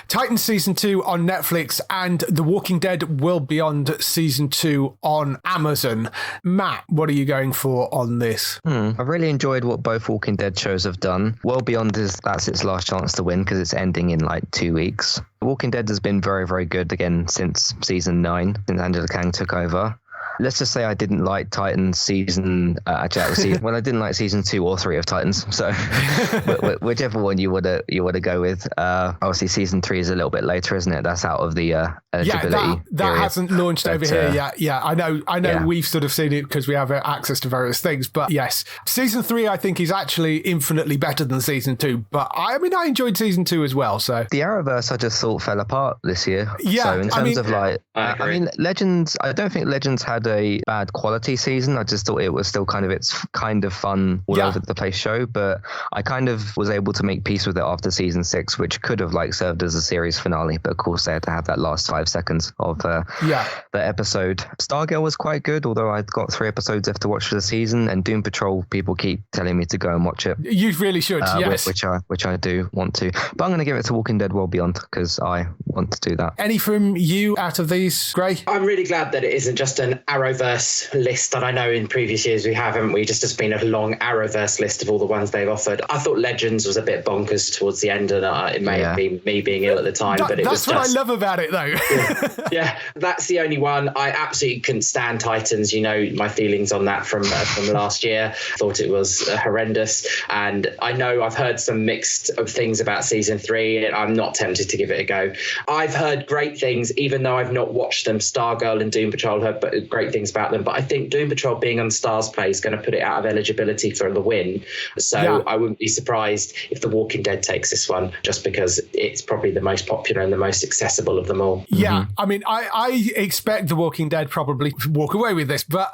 Titans Season 2 on Netflix, and The Walking Dead World Beyond Season 2 on Amazon. Matt, what are you going for on this? I've really enjoyed what both Walking Dead shows have done. World Beyond that's its last chance to win because it's ending in like 2 weeks. Walking Dead has been very, very good again since season 9, since Angela Kang took over. Let's just say I didn't like Titans season. I didn't like season 2 or 3 of Titans. So whichever one you want to go with. Obviously, season 3 is a little bit later, isn't it? That's out of the eligibility. That hasn't launched over here yet. Yeah, I know. We've sort of seen it because we have access to various things. But yes, season 3 I think is actually infinitely better than season 2. But I enjoyed season 2 as well. So the Arrowverse I just thought fell apart this year. Yeah, so in terms of Legends, I don't think Legends had a bad quality season. I just thought it was still it's kind of fun all over the place show, but I kind of was able to make peace with it after season 6, which could have served as a series finale, but of course they had to have that last 5 seconds of the episode. Stargirl was quite good, although I've got 3 episodes left to watch for the season, and Doom Patrol, people keep telling me to go and watch it. You really should, yes. Which I do want to, but I'm going to give it to Walking Dead World Beyond because I want to do that. Any from you out of these, Gray? I'm really glad that it isn't just an Arrowverse list, and I know in previous years we haven't. We just been a long Arrowverse list of all the ones they've offered. I thought Legends was a bit bonkers towards the end, and it may have been me being ill at the time, but that's what I love about it, though. yeah, that's the only one. I absolutely couldn't stand Titans. My feelings on that from last year. Thought it was horrendous, and I know I've heard some mixed things about season 3, and I'm not tempted to give it a go. I've heard great things, even though I've not watched them. Stargirl and Doom Patrol heard great things about them, but I think Doom Patrol being on Stars Play is going to put it out of eligibility for the win. So I wouldn't be surprised if The Walking Dead takes this one, just because it's probably the most popular and the most accessible of them all. Yeah, I expect The Walking Dead probably to walk away with this, but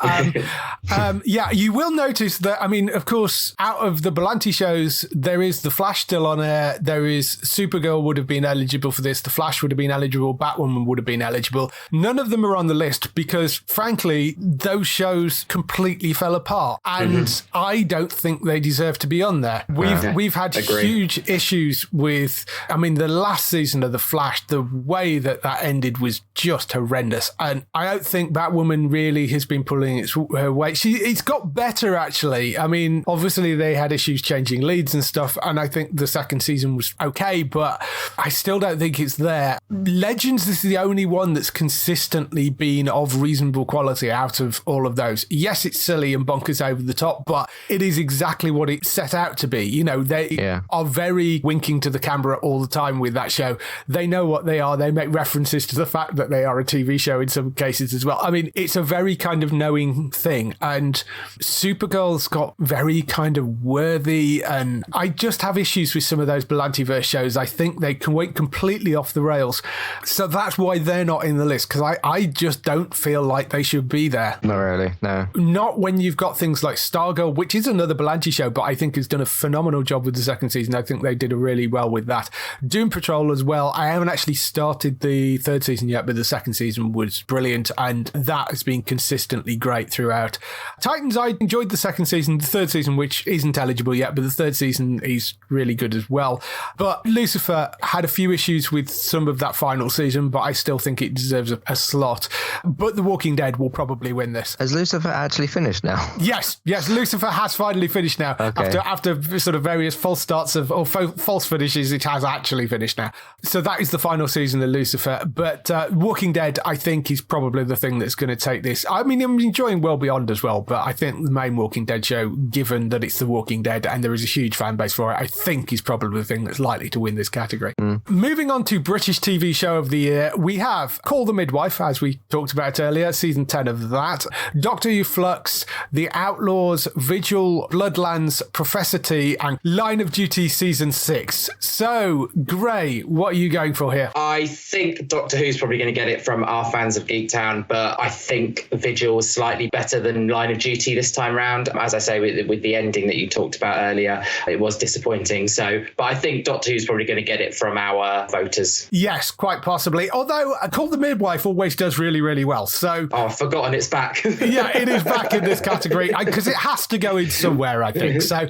you will notice that, of course, out of the Berlanti shows, there is The Flash still on air. There is Supergirl would have been eligible for this. The Flash would have been eligible. Batwoman would have been eligible. None of them are on the list because, frankly, those shows completely fell apart, and I don't think they deserve to be on there. We've had huge issues with, the last season of The Flash, the way that ended was just horrendous, and I don't think Batwoman really has been pulling her weight. It's got better, actually. Obviously they had issues changing leads and stuff, and I think the second season was okay, but I still don't think it's there. Legends is the only one that's consistently been of reasonable quality out of all of those. Yes, it's silly and bonkers over the top, but it is exactly what it set out to be. They are very winking to the camera all the time with that show. They know what they are. They make references acknowledged the fact that they are a TV show in some cases as well. I mean, it's a very kind of knowing thing, and Supergirl's got very kind of worthy, and I just have issues with some of those Berlantiverse shows. I think they can went completely off the rails. So that's why they're not in the list, because I just don't feel like they should be there. Not really, no. Not when you've got things like Stargirl, which is another Berlanti show, but I think has done a phenomenal job with the second season. I think they did really well with that. Doom Patrol as well. I haven't actually started the third season yet, but the second season was brilliant, and that has been consistently great throughout. Titans, I enjoyed the second season. The third season, which isn't eligible yet, but the third season is really good as well. But Lucifer had a few issues with some of that final season, but I still think it deserves a slot. But The Walking Dead will probably win this. Has Lucifer actually finished now? Yes, Lucifer has finally finished now. Okay. After sort of various false starts or false finishes, it has actually finished now. So that is the final season of Lucifer. But Walking Dead, I think, is probably the thing that's going to take this. I mean, I'm enjoying Well Beyond as well, but I think the main Walking Dead show, given that it's The Walking Dead and there is a huge fan base for it, I think is probably the thing that's likely to win this category. Moving on to British TV show of the year, we have Call the Midwife, as we talked about earlier, season 10 of that, Doctor Who Flux, The Outlaws, Vigil, Bloodlands, Professor T, and Line of Duty season 6. So, Gray, what are you going for here? I think Doctor Who's probably going to get it from our fans of Geektown, but I think Vigil is slightly better than Line of Duty this time round. As I say, with the ending that you talked about earlier, it was disappointing. So, but I think Doctor Who's probably going to get it from our voters. Yes, quite possibly. Although Call the Midwife always does really, really well. So, I've forgotten it's back. Yeah, it is back in this category because it has to go in somewhere, I think. So,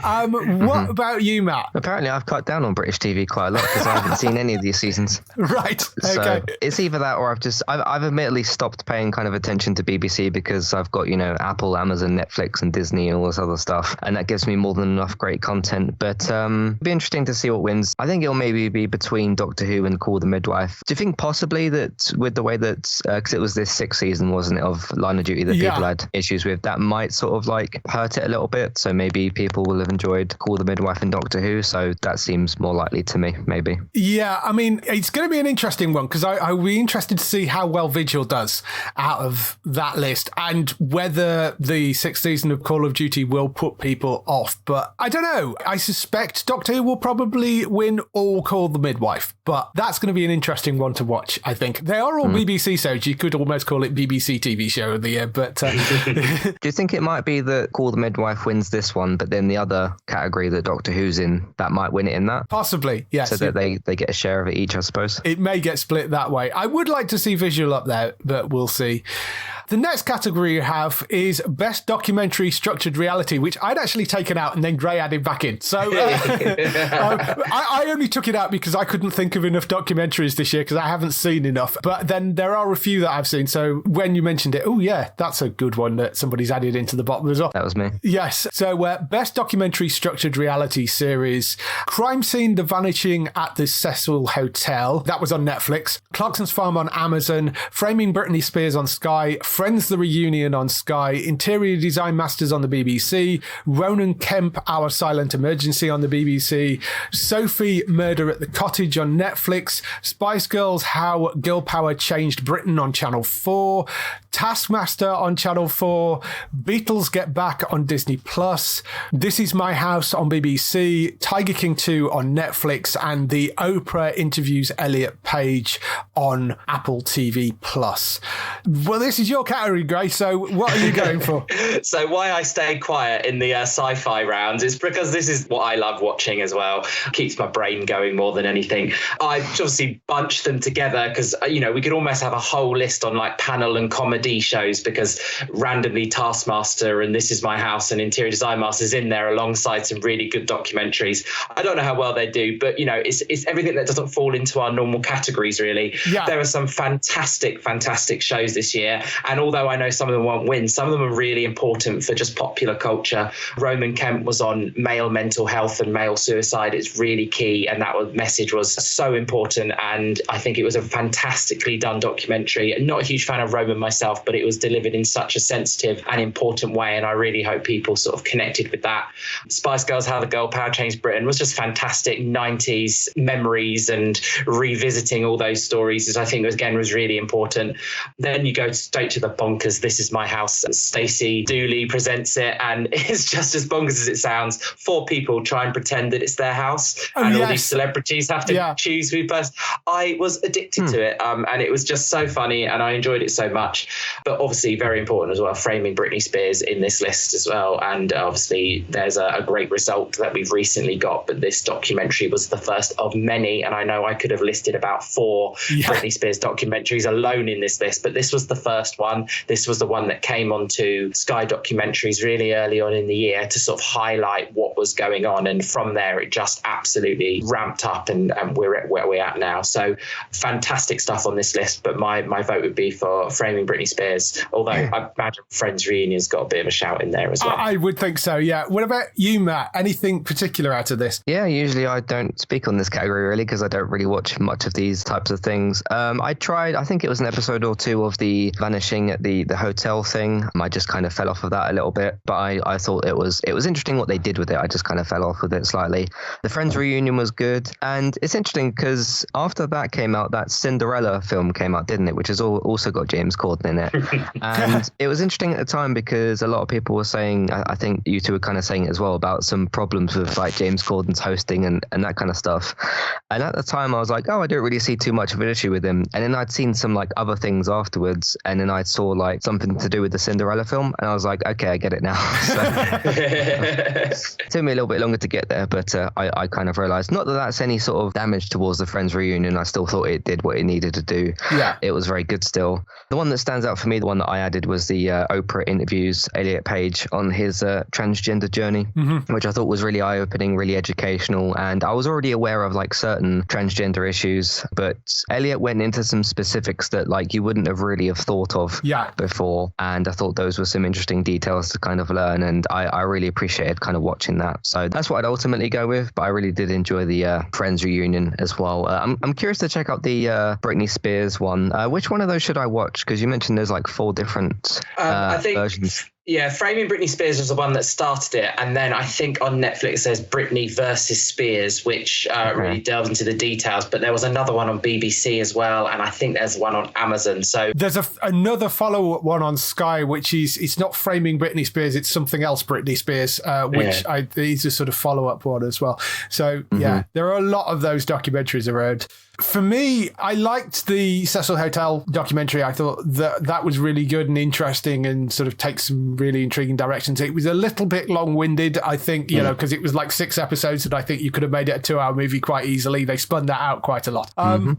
what about you, Matt? Apparently, I've cut down on British TV quite a lot because I haven't seen any of these seasons. Right. Okay. So it's either that or I've admittedly stopped paying kind of attention to BBC because I've got, Apple, Amazon, Netflix and Disney and all this other stuff. And that gives me more than enough great content. But it'll be interesting to see what wins. I think it'll maybe be between Doctor Who and Call the Midwife. Do you think possibly that with the way that, because it was this sixth season, wasn't it, of Line of Duty that people had issues with, that might sort of like hurt it a little bit. So maybe people will have enjoyed Call the Midwife and Doctor Who. So that seems more likely to me, maybe. Yeah, I mean, it's going to be an interesting one because I'll be interested to see how well Vigil does out of that list and whether the sixth season of Call of Duty will put people off. But I don't know. I suspect Doctor Who will probably win or Call the Midwife. But that's going to be an interesting one to watch, I think. They are all BBC shows. You could almost call it BBC TV show of the year. But do you think it might be that Call the Midwife wins this one, but then the other category that Doctor Who's in, that might win it in that? Possibly, yes. So that they get a share of it each, I suppose. It may get split that way. I would like to see Visual up there, but we'll see. The next category you have is Best Documentary Structured Reality, which I'd actually taken out and then Gray added back in. So I only took it out because I couldn't think of enough documentaries this year because I haven't seen enough. But then there are a few that I've seen. So when you mentioned it, oh yeah, that's a good one that somebody's added into the bottom as well. That was me. Yes. So Best Documentary Structured Reality Series, Crime Scene, The Vanishing at the Cecil Hotel. That was on Netflix. Clarkson's Farm on Amazon. Framing Britney Spears on Sky. Friends the Reunion on Sky, Interior Design Masters on the BBC, Ronan Kemp, Our Silent Emergency on the BBC, Sophie, Murder at the Cottage on Netflix, Spice Girls, How Girl Power Changed Britain on Channel 4, Taskmaster on Channel 4, Beatles Get Back on Disney+, This Is My House on BBC, Tiger King 2 on Netflix, and the Oprah Interviews Elliot Page on Apple TV+. Well, this is your category, Grace, so what are you going for? So why I stay quiet in the sci-fi rounds is because this is what I love watching as well. Keeps my brain going more than anything. I obviously bunched them together because, we could almost have a whole list on like panel and comedy shows because randomly Taskmaster and This Is My House and Interior Design Masters in there alongside some really good documentaries. I don't know how well they do, but, it's everything that doesn't fall into our normal categories, really. Yeah. There are some fantastic shows this year. And although I know some of them won't win, some of them are really important for just popular culture. Roman Kemp was on male mental health and male suicide. It's really key. And that message was so important. And I think it was a fantastically done documentary. Not a huge fan of Roman myself, but it was delivered in such a sensitive and important way. And I really hope people sort of connected with that. Spice Girls, How the Girl Power Changed Britain was just fantastic 90s memories, and revisiting all those stories, as I think again was really important. Then you go straight to the bonkers This Is My House. Stacey Dooley presents it, and it's just as bonkers as it sounds. 4 people try and pretend that it's their house, and all these celebrities have to choose who first. I was addicted to it, and it was just so funny, and I enjoyed it so much. But obviously very important as well, framing Britney Spears in this list as well. And obviously there's a great result that we've recently got, but this documentary was the first of many, and I know I could have listed about 4 Britney Spears documentaries alone in this list, but this was the first one. This was the one that came onto Sky Documentaries really early on in the year to sort of highlight what was going on, and from there it just absolutely ramped up, and we're at where we're at now. So fantastic stuff on this list, but my vote would be for Framing Britney Spears, although I imagine Friends Reunion's got a bit of a shout in there as well. I would think so, yeah. What about you, Matt? Anything particular out of this? Yeah, usually I don't speak on this category really, because I don't really watch much of these types of things. I tried, I think it was an episode or 2 of the vanishing at the hotel thing. I just kind of fell off of that a little bit, but I thought it was interesting what they did with it. I just kind of fell off with it slightly. The Friends Reunion was good, and it's interesting because after that came out, that Cinderella film came out, didn't it? Which has also got James Corden in it. And it was interesting at the time because a lot of people were saying, I think you two were kind of saying it as well, about some problems with like James Corden's hosting and that kind of stuff. And at the time I was like, I don't really see too much of an issue with him. And then I'd seen some like other things afterwards, and then I saw like something to do with the Cinderella film, and I was like, okay, I get it now. So it took me a little bit longer to get there, but I kind of realized, not that that's any sort of damage towards the Friends Reunion. I still thought it did what it needed to do. Yeah, it was very good still. The one that stands out for me, the one that I added, was the Oprah interviews Elliot Page on his transgender journey, which I thought was really eye-opening, really educational. And I was already aware of like certain transgender issues, but Elliot went into some specifics that like you wouldn't have really have thought of before. And I thought those were some interesting details to kind of learn. And I really appreciated kind of watching that. So that's what I'd ultimately go with. But I really did enjoy the Friends Reunion as well. I'm curious to check out the Britney Spears one. Which one of those should I watch? Because you mentioned there's like 4 different versions. Yeah, Framing Britney Spears was the one that started it. And then I think on Netflix there's Britney versus Spears, which really delves into the details. But there was another one on BBC as well. And I think there's one on Amazon. So there's another follow-up one on Sky, which is, it's not Framing Britney Spears, it's something else Britney Spears, which is a sort of follow-up one as well. So yeah, there are a lot of those documentaries around. For me, I liked the Cecil Hotel documentary. I thought that was really good and interesting and sort of takes some really intriguing directions. It was a little bit long-winded, I think, you know, because it was like 6 episodes, and I think you could have made it a 2-hour movie quite easily. They spun that out quite a lot.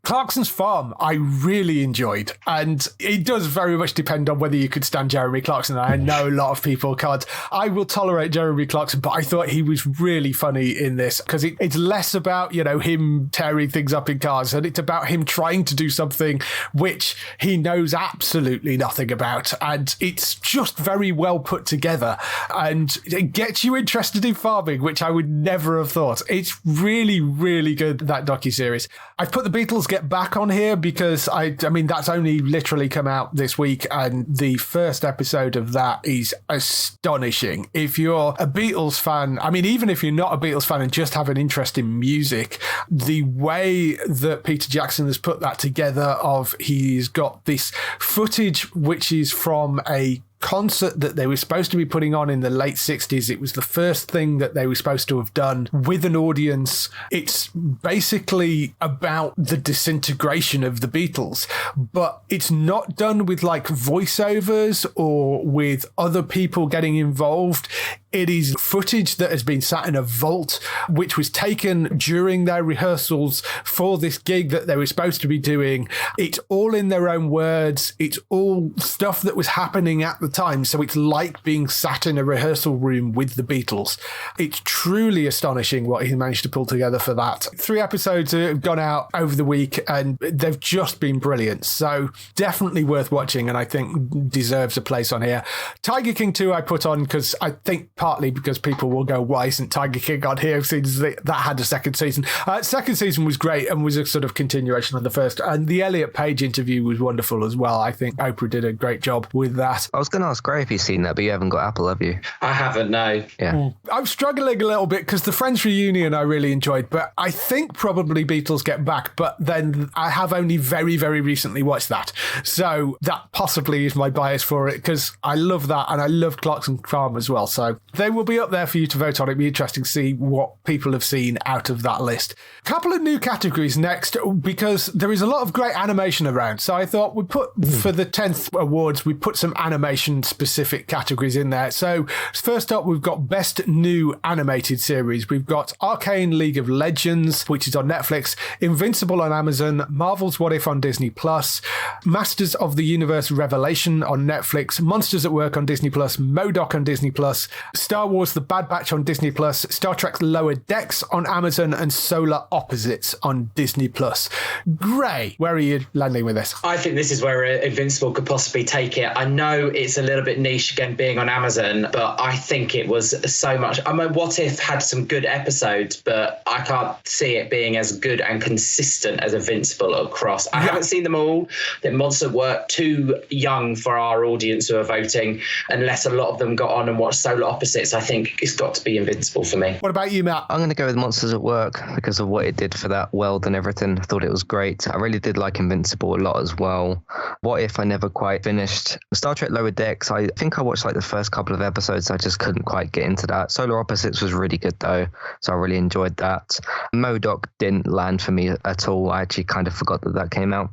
Clarkson's Farm, I really enjoyed. And it does very much depend on whether you could stand Jeremy Clarkson. I know a lot of people can't. I will tolerate Jeremy Clarkson, but I thought he was really funny in this because it's less about, you know, him tearing things up in cars, and it's about him trying to do something which he knows absolutely nothing about. And it's just very well put together, and it gets you interested in farming, which I would never have thought. It's really, really good, that docuseries. I've put The Beatles Get Back on here because I mean, that's only literally come out this week, and the first episode of that is astonishing. If you're a Beatles fan, I mean, even if you're not a Beatles fan and just have an interest in music, the way that Peter Jackson has put that together, he's got this footage which is from a concert that they were supposed to be putting on in the late 60s. It was the first thing that they were supposed to have done with an audience. It's basically about the disintegration of the Beatles, but it's not done with like voiceovers or with other people getting involved. It is footage that has been sat in a vault, which was taken during their rehearsals for this gig that they were supposed to be doing. It's all in their own words. It's all stuff that was happening at the time. So it's like being sat in a rehearsal room with the Beatles. It's truly astonishing what he managed to pull together for that. 3 episodes have gone out over the week and they've just been brilliant. So definitely worth watching, and I think deserves a place on here. Tiger King 2 I put on because I think partly because people will go, why isn't Tiger King on here since that had a second season? Second season was great and was a sort of continuation of the first. And the Elliot Page interview was wonderful as well. I think Oprah did a great job with that. I was going to ask Gray if you've seen that, but you haven't got Apple, have you? I haven't, no. Yeah. I'm struggling a little bit because the Friends reunion I really enjoyed, but I think probably Beatles Get Back, but then I have only very, very recently watched that. So that possibly is my bias for it because I love that and I love Clarkson Farm as well. So they will be up there for you to vote on. It'd be interesting to see what people have seen out of that list. A couple of new categories next because there is a lot of great animation around. So I thought we'd put, for the 10th awards, we put some animation specific categories in there. So first up, we've got Best New Animated Series. We've got Arcane League of Legends, which is on Netflix, Invincible on Amazon, Marvel's What If on Disney Plus, Masters of the Universe Revelation on Netflix, Monsters at Work on Disney Plus, MODOK on Disney Plus, Star Wars The Bad Batch on Disney Plus, Star Trek Lower Decks on Amazon, and Solar Opposites on Disney Plus. Gray, where are you landing with this? I think this is where Invincible could possibly take it. I know it's a little bit niche again being on Amazon, but I think it was so much. I mean, What If had some good episodes, but I can't see it being as good and consistent as Invincible across. I haven't seen them all. The Monsters at Work too young for our audience who are voting, unless a lot of them got on and watched Solar Opposites. I think it's got to be Invincible for me. What about you, Matt? I'm going to go with Monsters at Work because of what it did for that world and everything. I thought it was great. I really did like Invincible a lot as well. What If I never quite finished. Star Trek Lower Decks, I think I watched like the first couple of episodes. I just couldn't quite get into that. Solar Opposites was really good though, so I really enjoyed that. MODOK didn't land for me at all. I actually kind of forgot that came out.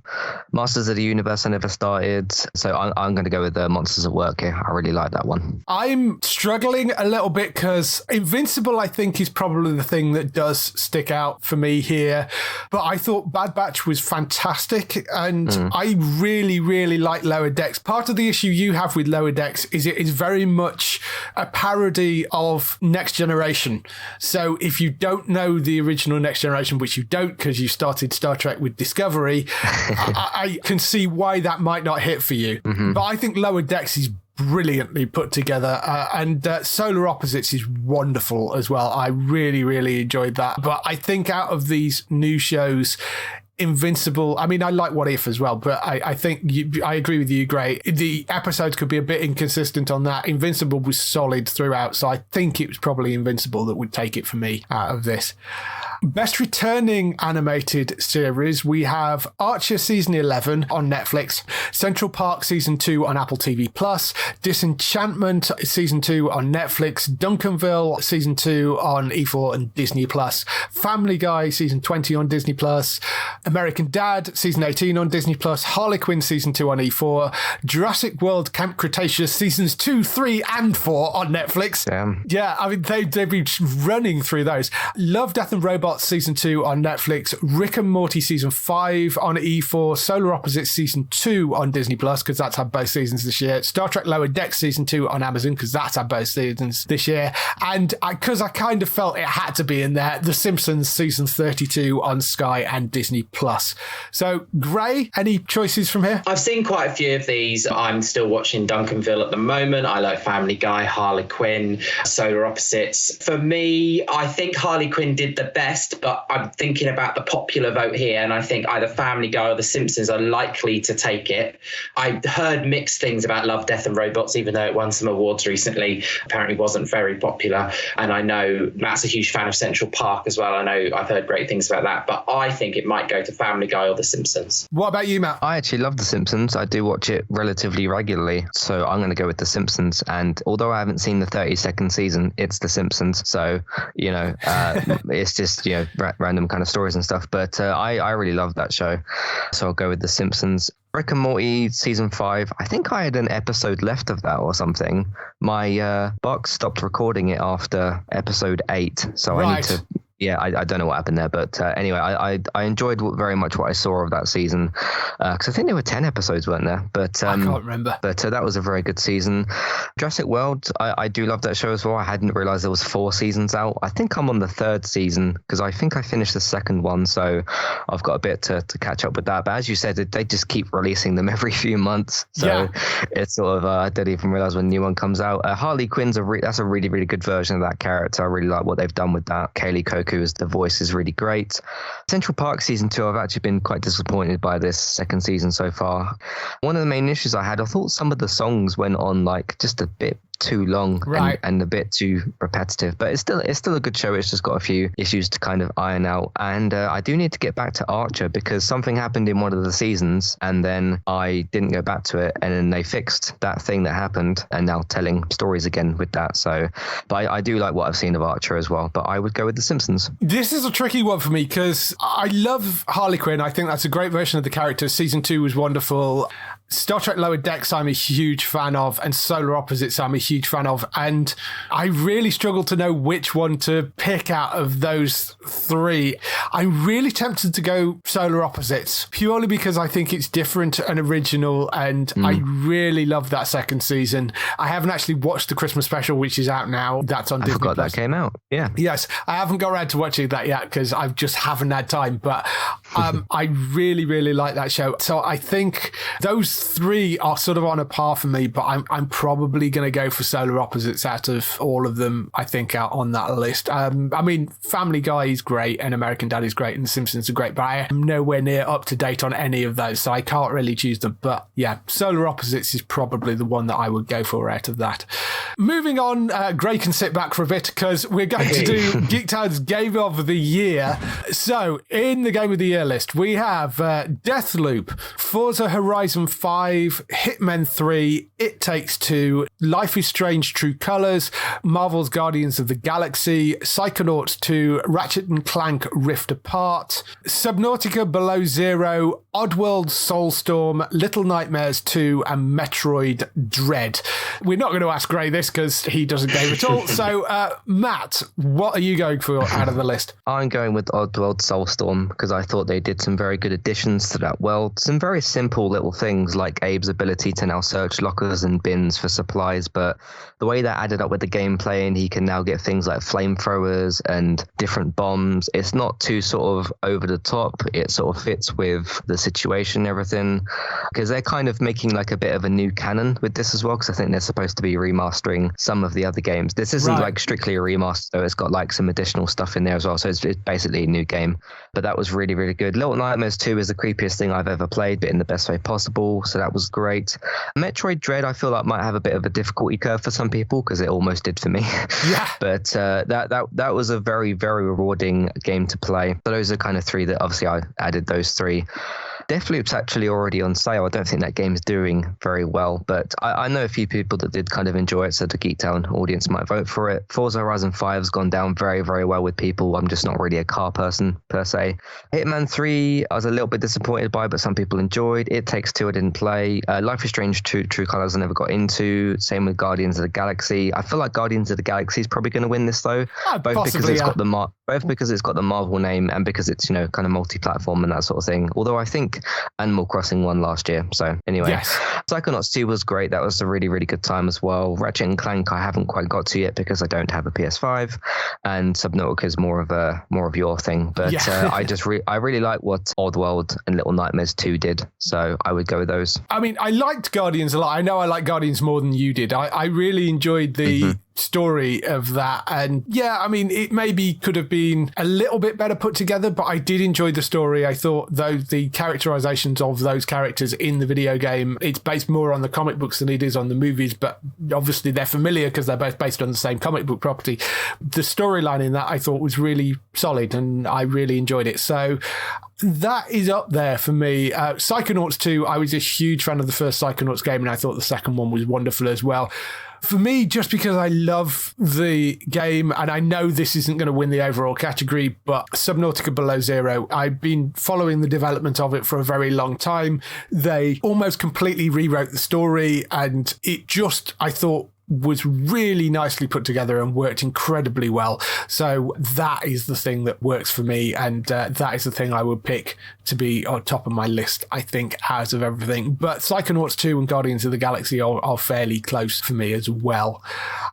Masters of the Universe I never started, so I'm going to go with the Monsters at Work here. I really like that one. I'm struggling a little bit because Invincible I think is probably the thing that does stick out for me here, but I thought Bad Batch was fantastic and I really, really like Lower Decks. Part of the issue you have with Lower Decks is it is very much a parody of Next Generation. So if you don't know the original Next Generation, which you don't because you started Star Trek with Discovery, I can see why that might not hit for you. But I think Lower Decks is brilliantly put together and Solar Opposites is wonderful as well. I really, really enjoyed that. But I think out of these new shows, Invincible, I mean, I like What If as well, but I think I agree with you, Gray. The episodes could be a bit inconsistent on that. Invincible was solid throughout, so I think it was probably Invincible that would take it for me out of this. Best Returning Animated Series, we have Archer Season 11 on Netflix, Central Park Season 2 on Apple TV+, Disenchantment Season 2 on Netflix, Duncanville Season 2 on E4 and Disney+, Family Guy Season 20 on Disney+, American Dad Season 18 on Disney+, Harley Quinn Season 2 on E4, Jurassic World Camp Cretaceous Seasons 2, 3 and 4 on Netflix. Damn. Yeah, I mean, they've been running through those. Love, Death and Robots Season 2 on Netflix, Rick and Morty Season 5 on E4, Solar Opposites Season 2 on Disney+, because that's had both seasons this year, Star Trek Lower Decks Season 2 on Amazon, because that's had both seasons this year, and because I kind of felt it had to be in there, The Simpsons Season 32 on Sky and Disney+. So, Gray, any choices from here? I've seen quite a few of these. I'm still watching Duncanville at the moment. I like Family Guy, Harley Quinn, Solar Opposites. For me, I think Harley Quinn did the best, but I'm thinking about the popular vote here, and I think either Family Guy or The Simpsons are likely to take it. I heard mixed things about Love, Death and Robots, even though it won some awards recently. Apparently wasn't very popular. And I know Matt's a huge fan of Central Park as well. I know I've heard great things about that, but I think it might go go to Family Guy or The Simpsons. What about you, Matt? I actually love The Simpsons. I do watch it relatively regularly, so I'm going to go with The Simpsons. And although I haven't seen the 32nd season, it's The Simpsons. So, it's just, random kind of stories and stuff. But I really love that show. So I'll go with The Simpsons. Rick and Morty season 5, I think I had an episode left of that or something. My box stopped recording it after episode 8, so right. I need to... Yeah, I don't know what happened there, but anyway, I enjoyed very much what I saw of that season, because I think there were 10 episodes, weren't there? But I can't remember. But that was a very good season. Jurassic World, I do love that show as well. I hadn't realised there was 4 seasons out. I think I'm on the 3rd season, because I think I finished the 2nd one, so I've got a bit to catch up with that. But as you said, they just keep releasing them every few months, so it's sort of I don't even realise when a new one comes out. Harley Quinn's that's a really, really good version of that character. I really like what they've done with that. Kaylee Cuoco as the voice is really great. Central Park season 2, I've actually been quite disappointed by this 2nd season so far. One of the main issues I had, I thought some of the songs went on like just a bit too long, right, and a bit too repetitive, but it's still a good show. It's just got a few issues to kind of iron out, and I do need to get back to Archer, because something happened in one of the seasons and then I didn't go back to it, and then they fixed that thing that happened and now telling stories again with that. So but I do like what I've seen of Archer as well, but I would go with The Simpsons. This is a tricky one for me because I love Harley Quinn. I think that's a great version of the character. Season 2 was wonderful. Star Trek Lower Decks I'm a huge fan of, and Solar Opposites I'm a huge fan of, and I really struggle to know which one to pick out of those 3. I'm really tempted to go Solar Opposites, purely because I think it's different and original, and I really love that 2nd season. I haven't actually watched the Christmas special, which is out now. That's on Disney+. I forgot that came out. Yeah. Yes, I haven't got around to watching that yet because I just haven't had time, but I really, really like that show. So I think those 3 are sort of on a par for me, but I'm probably going to go for Solar Opposites out of all of them, I think, out on that list. I mean, Family Guy is great and American Dad is great and The Simpsons are great, but I am nowhere near up to date on any of those, so I can't really choose them. But yeah, Solar Opposites is probably the one that I would go for out of that. Moving on, Gray can sit back for a bit because we're going to do Geektown's Game of the Year. So in the Game of the Year list, we have Deathloop, Forza Horizon 5, Hitman 3, It Takes Two, Life is Strange True Colors, Marvel's Guardians of the Galaxy, Psychonauts 2, Ratchet and Clank Rift Apart, Subnautica Below Zero, Oddworld Soulstorm, Little Nightmares 2, and Metroid Dread. We're not going to ask Gray this because he doesn't game at all. So, Matt, what are you going for out of the list? I'm going with Oddworld Soulstorm because I thought they did some very good additions to that world. Some very simple little things like Abe's ability to now search lockers and bins for supplies, but the way that added up with the gameplay, and he can now get things like flamethrowers and different bombs. It's not too sort of over the top. It sort of fits with the situation and everything, because they're kind of making like a bit of a new canon with this as well, because I think they're supposed to be remastering some of the other games. This isn't like strictly a remaster, so it's got like some additional stuff in there as well, so it's basically a new game. But that was really, really good. Little Nightmares 2 is the creepiest thing I've ever played, but in the best way possible, so that was great. Metroid Dread I feel like might have a bit of a difficulty curve for some people, because it almost did for me. Yeah. But that was a very, very rewarding game to play. So those are kind of 3 that obviously I added those 3. Deathloop's actually already on sale. I don't think that game's doing very well, but I know a few people that did kind of enjoy it, so the Geektown audience might vote for it. Forza Horizon 5 has gone down very, very well with people. I'm just not really a car person per se. Hitman 3 I was a little bit disappointed by, but some people enjoyed. It Takes Two I didn't play. Life is Strange True Colors I never got into. Same with Guardians of the Galaxy. I feel like Guardians of the Galaxy is probably going to win this though, both because it's got the Marvel name and because it's, kind of multi-platform and that sort of thing. Although I think Animal Crossing won last year. So anyway, yes. Psychonauts 2 was great. That was a really, really good time as well. Ratchet and Clank I haven't quite got to yet because I don't have a PS5, and Subnautica is more of your thing. But I really like what Oddworld and Little Nightmares 2 did. So I would go with those. I mean, I liked Guardians a lot. I know I like Guardians more than you did. I really enjoyed the story of that, and I mean, it maybe could have been a little bit better put together, but I did enjoy the story. I thought though the characterizations of those characters in the video game, it's based more on the comic books than it is on the movies, but obviously they're familiar because they're both based on the same comic book property. The storyline in that I thought was really solid and I really enjoyed it. So that is up there for me. Psychonauts 2, I was a huge fan of the first Psychonauts game, and I thought the second one was wonderful as well. For me, just because I love the game, and I know this isn't going to win the overall category, but Subnautica Below Zero, I've been following the development of it for a very long time. They almost completely rewrote the story, and it just, I thought, was really nicely put together and worked incredibly well. So that is the thing that works for me, and that is the thing I would pick to be on top of my list, I think, out of everything. But Psychonauts 2 and Guardians of the Galaxy are fairly close for me as well.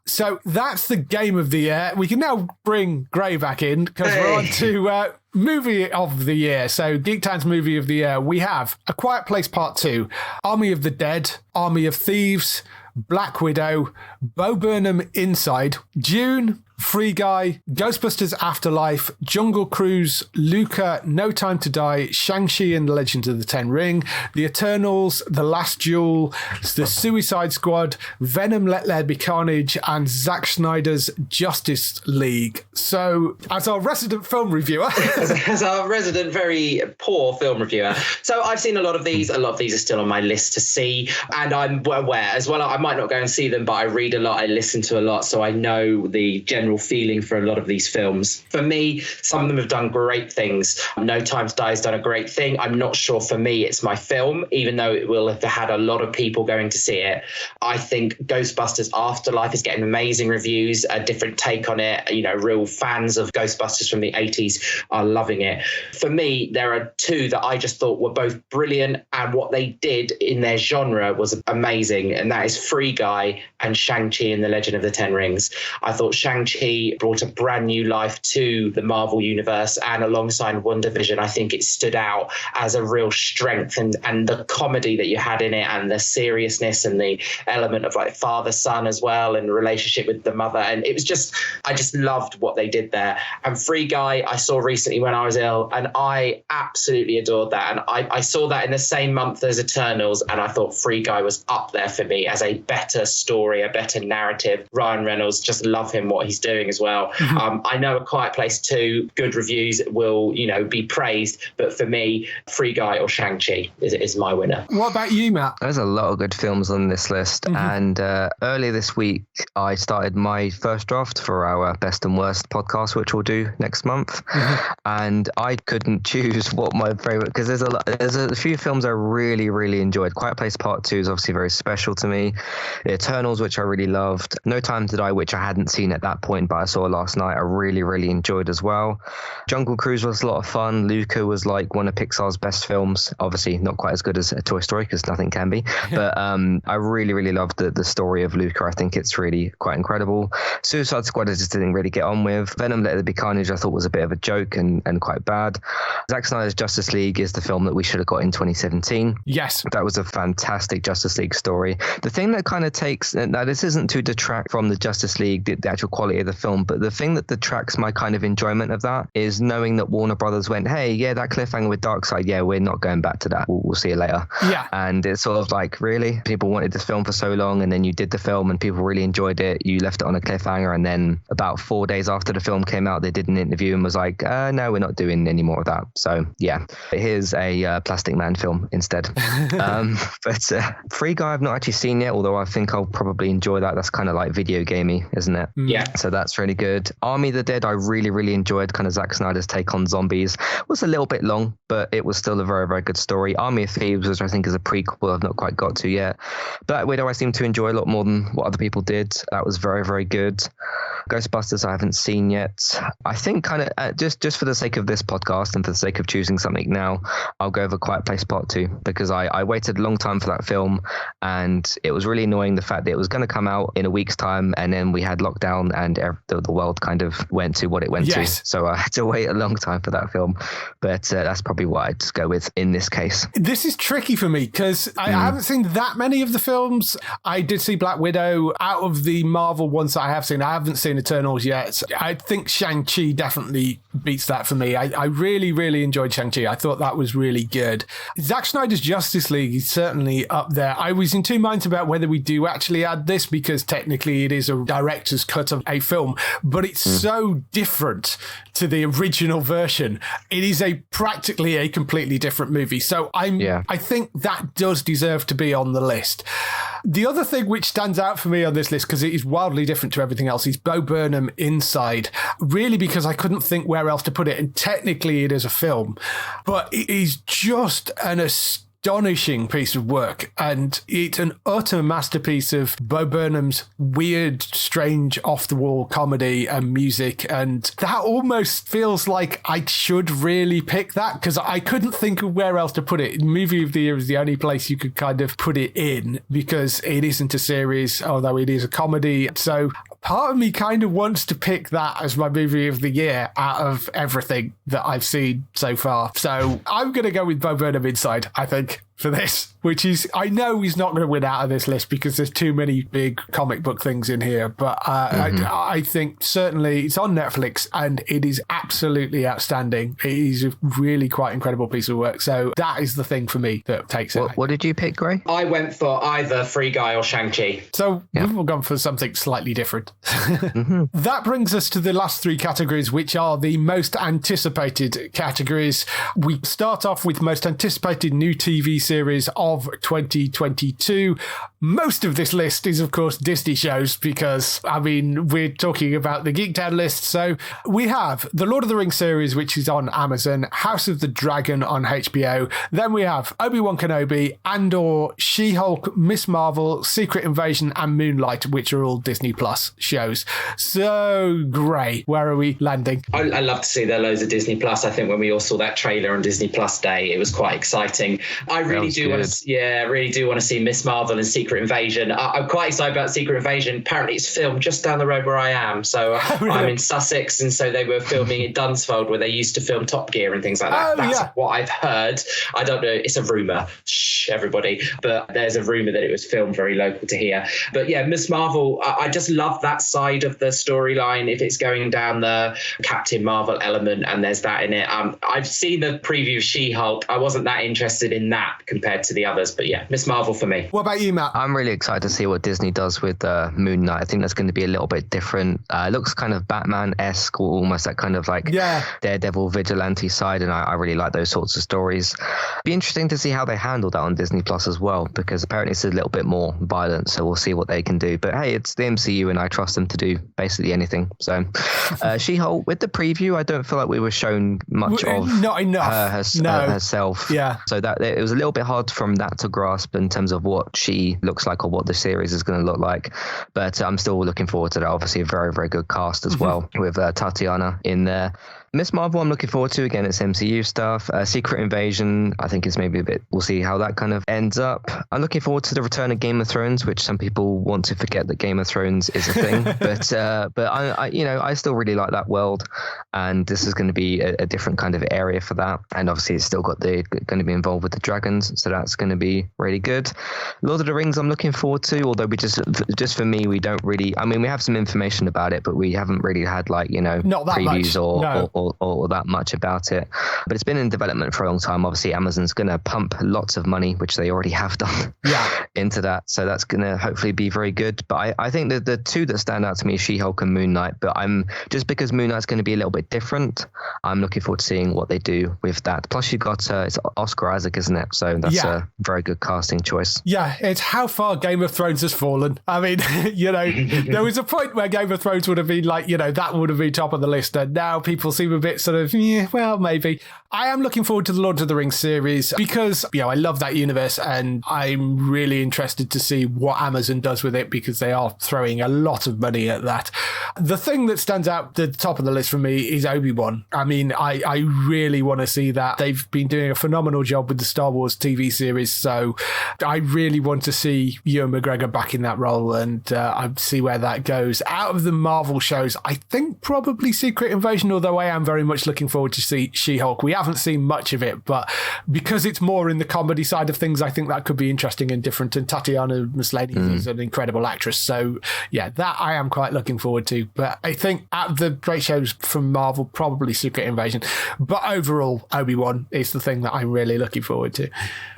So that's the game of the year. We can now bring Gray back in, because we're on to movie of the year. So Geektown's movie of the year, we have A Quiet Place Part 2, Army of the Dead, Army of Thieves, Black Widow, Bo Burnham Inside, Dune, Free Guy, Ghostbusters Afterlife, Jungle Cruise, Luca, No Time to Die, Shang-Chi and the Legend of the Ten Ring, The Eternals, The Last Duel, The Suicide Squad, Venom Let There Be Carnage, and Zack Snyder's Justice League. So, as our resident film reviewer... as our resident very poor film reviewer. So I've seen a lot of these. A lot of these are still on my list to see, and I'm aware as well. I might not go and see them, but I read a lot, I listen to a lot, so I know the general feeling for a lot of these films. For me, some of them have done great things. No Time to Die has done a great thing. I'm not sure for me it's my film, even though it will have had a lot of people going to see it. I think Ghostbusters Afterlife is getting amazing reviews, a different take on it. You know, real fans of Ghostbusters from the 80s are loving it. For me, there are two that I just thought were both brilliant, and what they did in their genre was amazing, and that is Free Guy and Shang-Chi and the Legend of the Ten Rings. I thought Shang-Chi brought a brand new life to the Marvel universe, and alongside WandaVision, I think it stood out as a real strength, and the comedy that you had in it, and the seriousness, and the element of like father-son as well, and relationship with the mother. And it was just, I just loved what they did there. And Free Guy, I saw recently when I was ill, and I absolutely adored that. And I saw that in the same month as Eternals, and I thought Free Guy was up there for me as a better story, a better narrative. Ryan Reynolds, just love him, what he's doing as well. I know A Quiet Place 2, good reviews will, be praised, but for me, Free Guy or Shang-Chi is my winner. What about you, Matt? There's a lot of good films on this list, and earlier this week I started my first draft for our best and worst podcast, which we'll do next month, and I couldn't choose what my favorite, because there's a few films I really, really enjoyed. Quiet Place Part 2 is obviously very special to me. The Eternals, which I really loved. No Time to Die, which I hadn't seen at that point, but I saw last night, I really, really enjoyed as well. Jungle Cruise was a lot of fun. Luca was like one of Pixar's best films. Obviously not quite as good as Toy Story, because nothing can be, but I really, really loved the story of Luca. I think it's really quite incredible. Suicide Squad I just didn't really get on with. Venom Let There Be Carnage I thought was a bit of a joke and quite bad. Zack Snyder's Justice League is the film that we should have got in 2017. Yes. That was a fantastic Justice League story. The thing that kind of takes, now this isn't to detract from the Justice League, the actual quality of the film, but the thing that detracts my kind of enjoyment of that is knowing that Warner Brothers went, hey, yeah, that cliffhanger with Darkseid, yeah, we're not going back to that. We'll see you later. Yeah. And it's sort of like, really? People wanted this film for so long, and then you did the film and people really enjoyed it. You left it on a cliffhanger, and then about 4 days after the film came out, they did an interview and was like, no, we're not doing any more of that. So, yeah, here's a Plastic Man film instead. But Free Guy I've not actually seen yet, although I think I'll probably enjoy that. That's kind of like video gamey, isn't it? Yeah. So that's really good. Army of the Dead I really, really enjoyed. Kind of Zack Snyder's take on zombies. It was a little bit long, but it was still a very, very good story. Army of Thieves, which I think is a prequel I've not quite got to yet. Black Widow I seem to enjoy a lot more than what other people did. That was very, very good. Ghostbusters I haven't seen yet. I think kind of just for the sake of this podcast and for the sake of choosing something now, I'll go over Quiet Place Part 2, because I waited a long time for that film, and it was really annoying the fact that it was going to come out in a week's time, and then we had lockdown and the world kind of went to what it went to. So I had to wait a long time for that film, but that's probably what I'd go with in this case. This is tricky for me because I haven't seen that many of the films. I did see Black Widow. Out of the Marvel ones that I have seen, I haven't seen Eternals yet. I think Shang-Chi definitely beats that for me. I really, really enjoyed Shang-Chi. I thought that was really good. Zack Snyder's Justice League is certainly up there. I was in two minds about whether we do actually add this, because technically it is a director's cut of a film film, but it's so different to the original version. It is practically a completely different movie. So I think that does deserve to be on the list. The other thing which stands out for me on this list, because it is wildly different to everything else, is Bo Burnham Inside. Really, because I couldn't think where else to put it. And technically it is a film, but it is just an astonishing piece of work, and it's an utter masterpiece of Bo Burnham's weird, strange, off-the-wall comedy and music, and that almost feels like I should really pick that, because I couldn't think of where else to put it. Movie of the Year is the only place you could kind of put it in, because it isn't a series, although it is a comedy, so part of me kind of wants to pick that as my movie of the year out of everything that I've seen so far. So I'm going to go with Bo Burnham Inside, I think, for this, which is, I know he's not going to win out of this list because there's too many big comic book things in here, but I think certainly it's on Netflix and it is absolutely outstanding. It is a really quite incredible piece of work. So that is the thing for me that takes it. What did you pick, Gray? I went for either Free Guy or Shang-Chi. So we've all gone for something slightly different. That brings us to the last three categories, which are the most anticipated categories. We start off with most anticipated new TV series of 2022. Most of this list is, of course, Disney shows because, I mean, we're talking about the Geektown list. So we have the Lord of the Rings series, which is on Amazon, House of the Dragon on HBO. Then we have Obi-Wan Kenobi, Andor, She-Hulk, Miss Marvel, Secret Invasion, and Moonlight, which are all Disney Plus shows. So great. Where are we landing? I love to see there are loads of Disney Plus. I think when we all saw that trailer on Disney Plus Day, it was quite exciting. I really do want to see Miss Marvel and Secret Invasion. I'm quite excited about Secret Invasion. Apparently it's filmed just down the road where I am. So really? I'm in Sussex, and so they were filming in Dunsfold where they used to film Top Gear and things like that. That's what I've heard. I don't know. It's a rumour. Shh, everybody. But there's a rumour that it was filmed very local to here. But yeah, Miss Marvel, I just love that side of the storyline. If it's going down the Captain Marvel element and there's that in it. I've seen the preview of She-Hulk. I wasn't that interested in that compared to the others. But yeah, Miss Marvel for me. What about you, Matt? I'm really excited to see what Disney does with Moon Knight. I think that's going to be a little bit different. It looks kind of Batman-esque, or almost that kind of like Daredevil vigilante side, and I really like those sorts of stories. Be interesting to see how they handle that on Disney Plus as well, because apparently it's a little bit more violent, so we'll see what they can do. But hey, it's the MCU and I trust them to do basically anything. So She-Hulk, with the preview, I don't feel like we were shown much of not enough. Herself. Yeah. So that it was a little bit hard from that to grasp in terms of what she looks like or what the series is going to look like. But I'm still looking forward to that. Obviously, a very, very good cast as well with Tatiana in there. Miss Marvel, I'm looking forward to. Again, it's MCU stuff. Secret Invasion, I think is maybe a bit, we'll see how that kind of ends up. I'm looking forward to the return of Game of Thrones, which some people want to forget that Game of Thrones is a thing. but I still really like that world. And this is going to be a different kind of area for that. And obviously it's still got going to be involved with the dragons. So that's going to be really good. Lord of the Rings, I'm looking forward to, although we just for me, we don't really, I mean, we have some information about it, but we haven't really had not that previews much. Or that much about it. But it's been in development for a long time. Obviously, Amazon's going to pump lots of money, which they already have done, into that. So that's going to hopefully be very good. But I think that the two that stand out to me are She-Hulk and Moon Knight. But just because Moon Knight's going to be a little bit different, I'm looking forward to seeing what they do with that. Plus, you've got it's Oscar Isaac, isn't it? So that's a very good casting choice. Yeah, it's how far Game of Thrones has fallen. I mean, there was a point where Game of Thrones would have been that would have been top of the list. And now people seem a bit sort of, well, maybe. I am looking forward to the Lord of the Rings series because, I love that universe and I'm really interested to see what Amazon does with it because they are throwing a lot of money at that. The thing that stands out at the top of the list for me is Obi-Wan. I mean, I really want to see that. They've been doing a phenomenal job with the Star Wars TV series, so I really want to see Ewan McGregor back in that role and I see where that goes. Out of the Marvel shows, I think probably Secret Invasion, although I am very much looking forward to see She-Hulk. We haven't seen much of it, but because it's more in the comedy side of things, I think that could be interesting and different. And Tatiana Maslany is an incredible actress. So yeah, that I am quite looking forward to. too. But I think at the great shows from Marvel, probably Secret Invasion. But overall, Obi-Wan is the thing that I'm really looking forward to.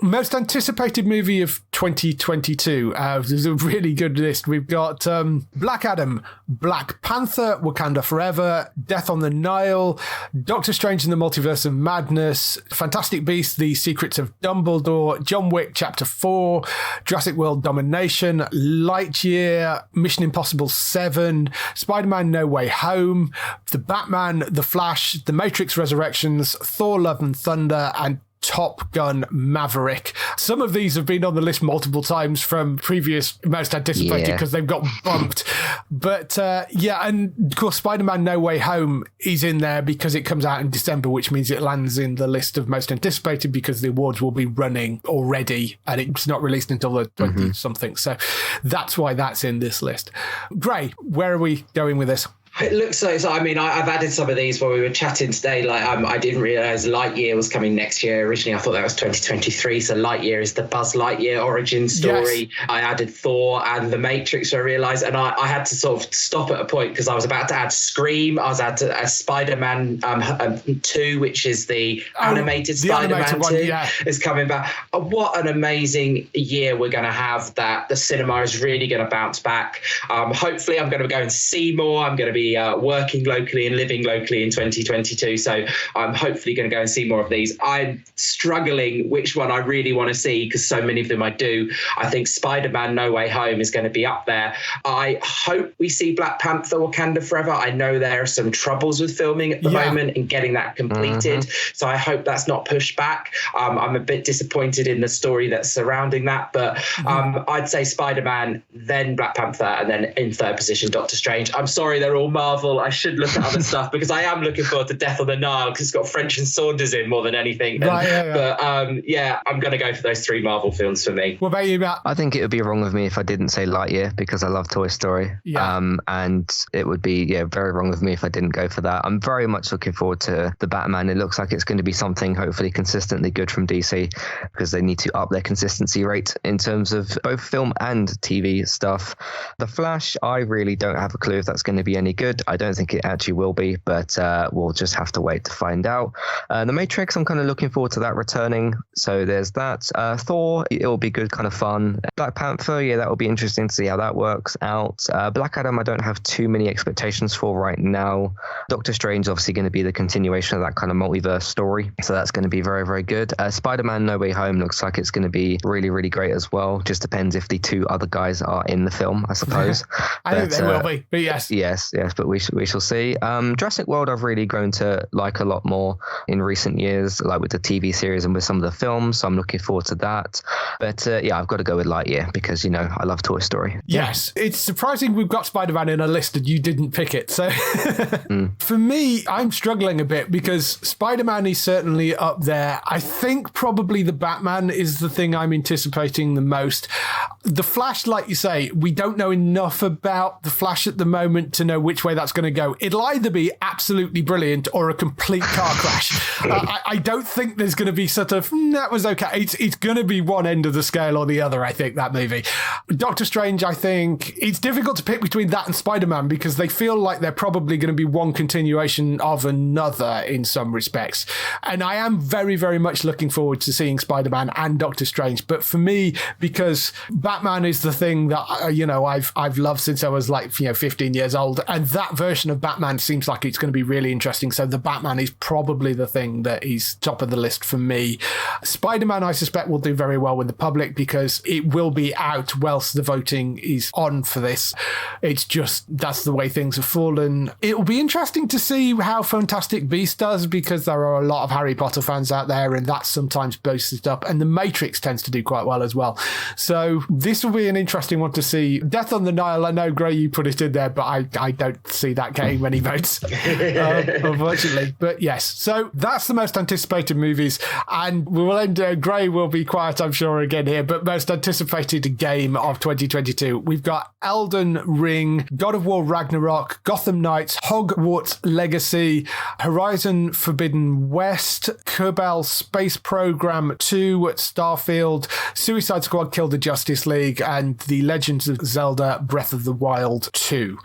Most anticipated movie of 2022. There's a really good list. We've got Black Adam, Black Panther, Wakanda Forever, Death on the Nile, Doctor Strange in the Multiverse of Madness, Fantastic Beasts, The Secrets of Dumbledore, John Wick Chapter 4, Jurassic World Domination, Lightyear, Mission Impossible 7, Spider-Man No Way Home, The Batman, The Flash, The Matrix Resurrections, Thor Love and Thunder, and Top Gun Maverick. Some of these have been on the list multiple times from previous most anticipated because they've got bumped. But and of course Spider-Man No Way Home is in there because it comes out in December, which means it lands in the list of most anticipated because the awards will be running already and it's not released until the 20-something. So that's why that's in this list. Gray, where are we going with this? It looks so. I mean, I've added some of these while we were chatting today. Like, I didn't realize Lightyear was coming next year. Originally, I thought that was 2023. So Lightyear is the Buzz Lightyear origin story. Yes. I added Thor and The Matrix, I realized. And I had to sort of stop at a point because I was about to add Scream. I was at Spider-Man 2, which is the animated Spider-Man 2 is coming back. What an amazing year we're going to have that the cinema is really going to bounce back. Hopefully, I'm going to go and see more. I'm going to be working locally and living locally in 2022. So I'm hopefully going to go and see more of these. I'm struggling which one I really want to see because so many of them I do. I think Spider-Man No Way Home is going to be up there. I hope we see Black Panther Wakanda Forever. I know there are some troubles with filming at the moment and getting that completed. So I hope that's not pushed back. I'm a bit disappointed in the story that's surrounding that. But I'd say Spider-Man, then Black Panther, and then in third position, Doctor Strange. I'm sorry, they're all Marvel. I should look at other stuff because I am looking forward to Death on the Nile because it's got French and Saunders in more than anything. But I'm going to go for those three Marvel films for me. What about you, Matt? I think it would be wrong of me if I didn't say Lightyear because I love Toy Story. And it would be very wrong of me if I didn't go for that. I'm very much looking forward to the Batman. It looks like it's going to be something hopefully consistently good from DC because they need to up their consistency rate in terms of both film and TV stuff. The Flash, I really don't have a clue if that's going to be any good. I don't think it actually will be, but we'll just have to wait to find out. The Matrix, I'm kind of looking forward to that returning. So there's that. Thor, it'll be good, kind of fun. Black Panther, that will be interesting to see how that works out. Black Adam, I don't have too many expectations for right now. Doctor Strange is obviously going to be the continuation of that kind of multiverse story. So that's going to be very, very good. Spider-Man No Way Home looks like it's going to be really, really great as well. Just depends if the two other guys are in the film, I suppose. I think they will be, but yes. Yes, but we shall see. Jurassic World I've really grown to like a lot more in recent years, like with the TV series and with some of the films, so I'm looking forward to that. But I've got to go with Lightyear because, I love Toy Story. Yes, it's surprising we've got Spider-Man in a list and you didn't pick it. So for me, I'm struggling a bit because Spider-Man is certainly up there. I think probably the Batman is the thing I'm anticipating the most. The Flash, like you say, we don't know enough about the Flash at the moment to know which way that's going to go. It'll either be absolutely brilliant or a complete car crash. I don't think there's going to be sort of, that was okay. It's going to be one end of the scale or the other, I think, that movie. Doctor Strange, I think, it's difficult to pick between that and Spider-Man because they feel like they're probably going to be one continuation of another in some respects. And I am very, very much looking forward to seeing Spider-Man and Doctor Strange. But for me, because Batman is the thing that, I've loved since I was 15 years old. And that version of Batman seems like it's going to be really interesting. So the Batman is probably the thing that is top of the list for me. Spider-Man, I suspect, will do very well with the public because it will be out whilst the voting is on for this. It's just, that's the way things have fallen. It will be interesting to see how Fantastic Beasts does because there are a lot of Harry Potter fans out there and that's sometimes boosted up. And The Matrix tends to do quite well as well. So this will be an interesting one to see. Death on the Nile, I know, Gray, you put it in there, but I don't see that getting many votes, unfortunately. But yes, so that's the most anticipated movies. And we will end, Gray will be quiet, I'm sure, again here, but most anticipated game of 2022. We've got Elden Ring, God of War Ragnarok, Gotham Knights, Hogwarts Legacy, Horizon Forbidden West, Kerbal Space Program 2, Starfield, Suicide Squad Kill the Justice League, and The Legends of Zelda Breath of the Wild 2.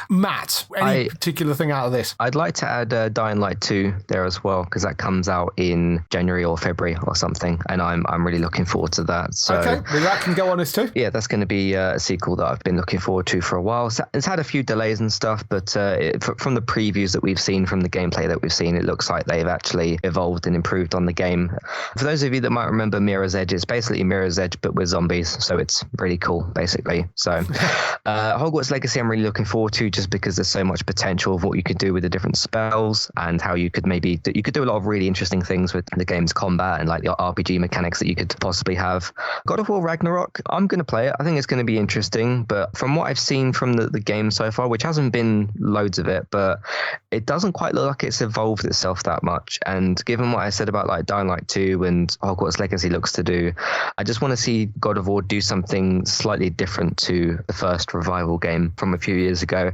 Matt, Matt, any particular thing out of this? I'd like to add Dying Light 2 there as well, because that comes out in January or February or something, and I'm really looking forward to that. So, okay, well, that can go on us too. Yeah, that's going to be a sequel that I've been looking forward to for a while. So it's had a few delays and stuff, but from the previews that we've seen, from the gameplay that we've seen, it looks like they've actually evolved and improved on the game. For those of you that might remember Mirror's Edge, it's basically Mirror's Edge but with zombies, so it's really cool, basically. So Hogwarts Legacy I'm really looking forward to, just because there's so much potential of what you could do with the different spells, and how you could do a lot of really interesting things with the game's combat and like the RPG mechanics that you could possibly have. God of War Ragnarok, I'm going to play it. I think it's going to be interesting, but from what I've seen from the game so far, which hasn't been loads of it, but it doesn't quite look like it's evolved itself that much. And given what I said about like Dying Light 2 and Hogwarts Legacy looks to do, I just want to see God of War do something slightly different to the first revival game from a few years ago.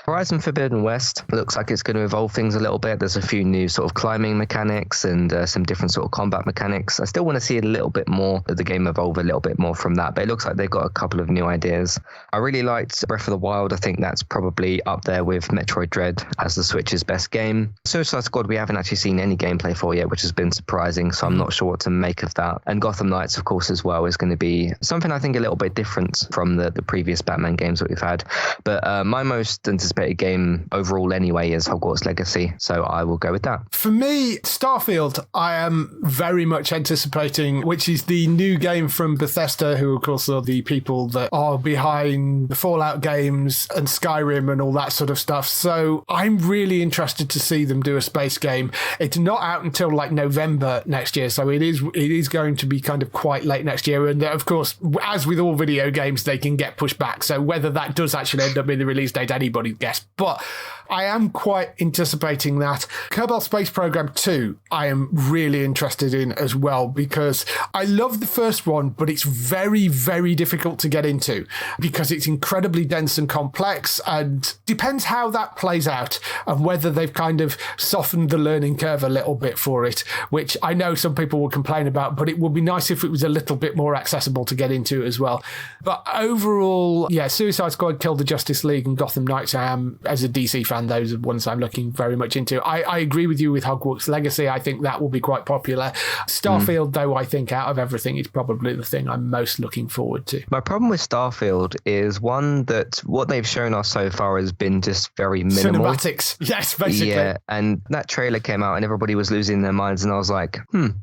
Horizon Forbidden West looks like it's going to evolve things a little bit. There's a few new sort of climbing mechanics and some different sort of combat mechanics. I still want to see a little bit more of the game evolve a little bit more from that, but it looks like they've got a couple of new ideas. I really liked Breath of the Wild. I think that's probably up there with Metroid Dread as the Switch's best game. Suicide Squad we haven't actually seen any gameplay for yet, which has been surprising, so I'm not sure what to make of that. And Gotham Knights, of course, as well, is going to be something I think a little bit different from the previous Batman games that we've had. But my most anticipated game overall anyway is Hogwarts Legacy, so I will go with that. For me, Starfield, I am very much anticipating, which is the new game from Bethesda, who of course are the people that are behind the Fallout games and Skyrim and all that sort of stuff. So I'm really interested to see them do a space game. It's not out until like November next year, so it is going to be kind of quite late next year. And of course, as with all video games, they can get pushed back. So whether that does actually end up being the release date, anybody's guess. But I am quite anticipating that. Kerbal Space Program 2, I am really interested in as well, because I love the first one, but it's very, very difficult to get into because it's incredibly dense and complex, and depends how that plays out and whether they've kind of softened the learning curve a little bit for it, which I know some people will complain about, but it would be nice if it was a little bit more accessible to get into as well. But overall, yeah, Suicide Squad, Kill the Justice League and Gotham Knights, I am, as a DC fan, those are ones I'm looking very much into. I agree with you with Hogwarts Legacy. I think that will be quite popular. Starfield, though, I think out of everything, is probably the thing I'm most looking forward to. My problem with Starfield is one that what they've shown us so far has been just very minimal. Cinematics, yes, basically. Yeah, and that trailer came out and everybody was losing their minds, and I was like,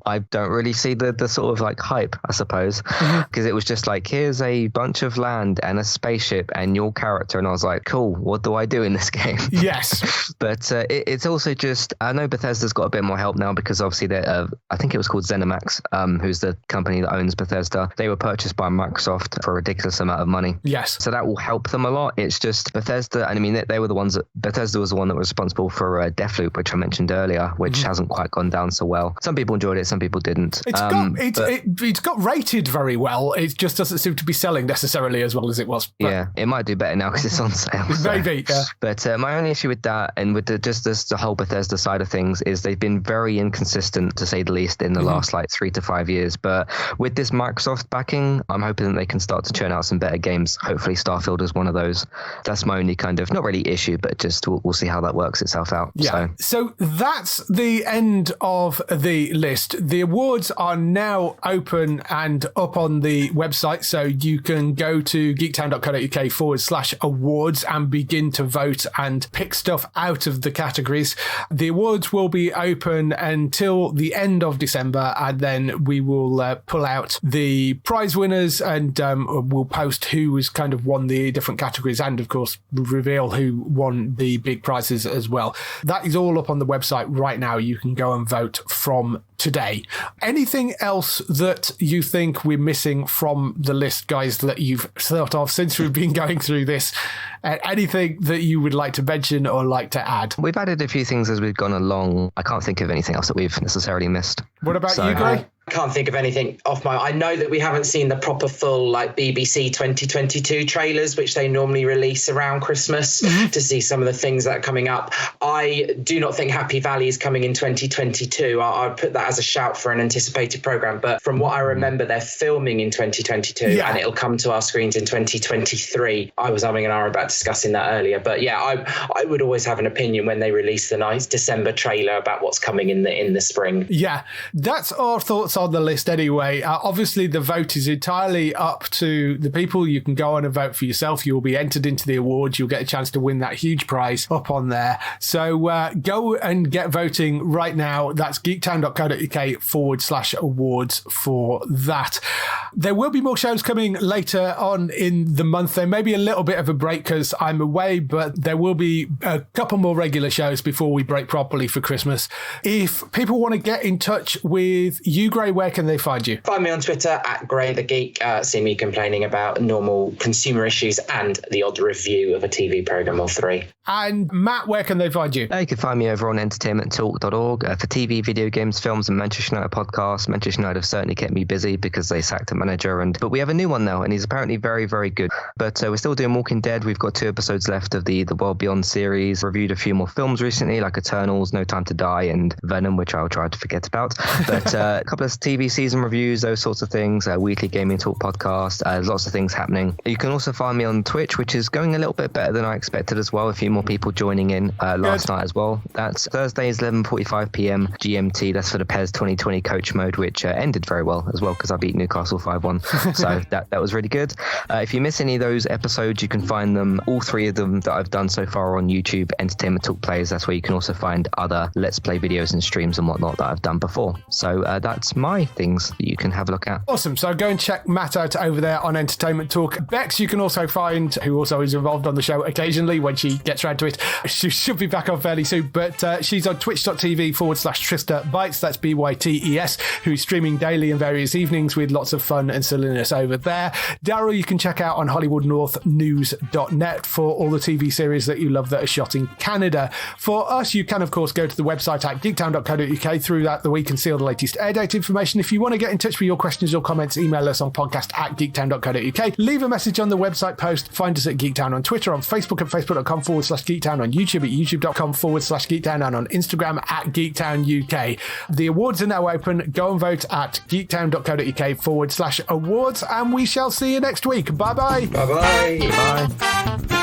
I don't really see the sort of like hype, I suppose, because it was just like, here's a bunch of land and a spaceship and your character, and I was like, cool, what do I do in this game? Yes. But it's also just, I know Bethesda's got a bit more help now because obviously they're, I think it was called ZeniMax, who's the company that owns Bethesda. They were purchased by Microsoft for a ridiculous amount of money. Yes. So that will help them a lot. It's just Bethesda, and I mean, they were the ones that, Bethesda was the one that was responsible for Deathloop, which I mentioned earlier, which hasn't quite gone down so well. Some people enjoyed it, some people didn't. It's got rated very well. It just doesn't seem to be selling necessarily as well as it was. But yeah, it might do better now because it's on sale. So. Maybe, yeah. But my only issue with that, and with the whole Bethesda side of things, is they've been very inconsistent, to say the least, in the last like 3 to 5 years. But with this Microsoft backing, I'm hoping that they can start to churn out some better games. Hopefully Starfield is one of those. That's my only kind of, not really issue, but just we'll see how that works itself out. Yeah. So that's the end of the list. The awards are now open and up on the website, so you can go to geektown.co.uk/awards and begin to vote and pick stuff out of the categories. The awards will be open until the end of December, and then we will pull out the prize winners, and we'll post who has kind of won the different categories, and of course reveal who won the big prizes as well. That is all up on the website right now. You can go and vote from today. Anything else that you think we're missing from the list, guys, that you've thought of since we've been going through this? Anything that you would like to mention or like to add? We've added a few things as we've gone along. I can't think of anything else that we've necessarily missed. What about you, Greg? I can't think of anything off my... I know that we haven't seen the proper full like BBC 2022 trailers, which they normally release around Christmas, to see some of the things that are coming up. I do not think Happy Valley is coming in 2022. I'd put that as a shout for an anticipated programme. But from what I remember, they're filming in 2022 and it'll come to our screens in 2023. I was having an hour about discussing that earlier. But yeah, I would always have an opinion when they release the nice December trailer about what's coming in the spring. Yeah, that's our thoughts on the list anyway. Obviously, the vote is entirely up to the people. You can go on and vote for yourself. You'll be entered into the awards. You'll get a chance to win that huge prize up on there. So go and get voting right now. That's geektown.co.uk/awards for that. There will be more shows coming later on in the month. There may be a little bit of a break because I'm away, but there will be a couple more regular shows before we break properly for Christmas. If people want to get in touch with you, Gray, where can they find you? Find me on Twitter at Gray the Geek. See me complaining about normal consumer issues and the odd review of a TV programme or three. And Matt, where can they find you? You can find me over on entertainmenttalk.org for TV, video games, films, and Manchester United podcasts. Manchester United have certainly kept me busy because they sacked a manager, but we have a new one now, and he's apparently very, very good. But we're still doing Walking Dead. We've got 2 episodes left of the World Beyond series. Reviewed a few more films recently, like Eternals, No Time to Die, and Venom, which I'll try to forget about. But a couple of TV season reviews, those sorts of things. Weekly Gaming Talk podcast. Lots of things happening. You can also find me on Twitch, which is going a little bit better than I expected as well. A few more people joining in last night as well. That's Thursdays, 11:45 p.m. GMT. That's for the PES 2020 coach mode, which ended very well as well because I beat Newcastle 5-1. So that was really good. If you miss any of those episodes, you can find them, all 3 of them that I've done so far, on YouTube, Entertainment Talk Plays. That's where you can also find other Let's Play videos and streams and whatnot that I've done before. So that's my things that you can have a look at. Awesome. So go and check Matt out over there on Entertainment Talk. Bex, you can also find, who also is involved on the show occasionally when she gets around to it. She should be back on fairly soon, but she's on twitch.tv/Trista Bytes. That's BYTES, who's streaming daily and various evenings with lots of fun and silliness over there. Daryl, you can check out on HollywoodNorthNews.net for all the TV series that you love that are shot in Canada. For us, you can, of course, go to the website at geektown.co.uk. Through that, the week and see all the latest air date information. If you want to get in touch with your questions or comments, email us on podcast@geektown.co.uk. Leave a message on the website post. Find us at Geektown on Twitter, on Facebook at facebook.com/Geektown, on YouTube at youtube.com/Geektown, and on Instagram at Geektown UK. The awards are now open. Go and vote at geektown.co.uk/awards, and we shall see you next week. Bye-bye. Bye-bye. Bye.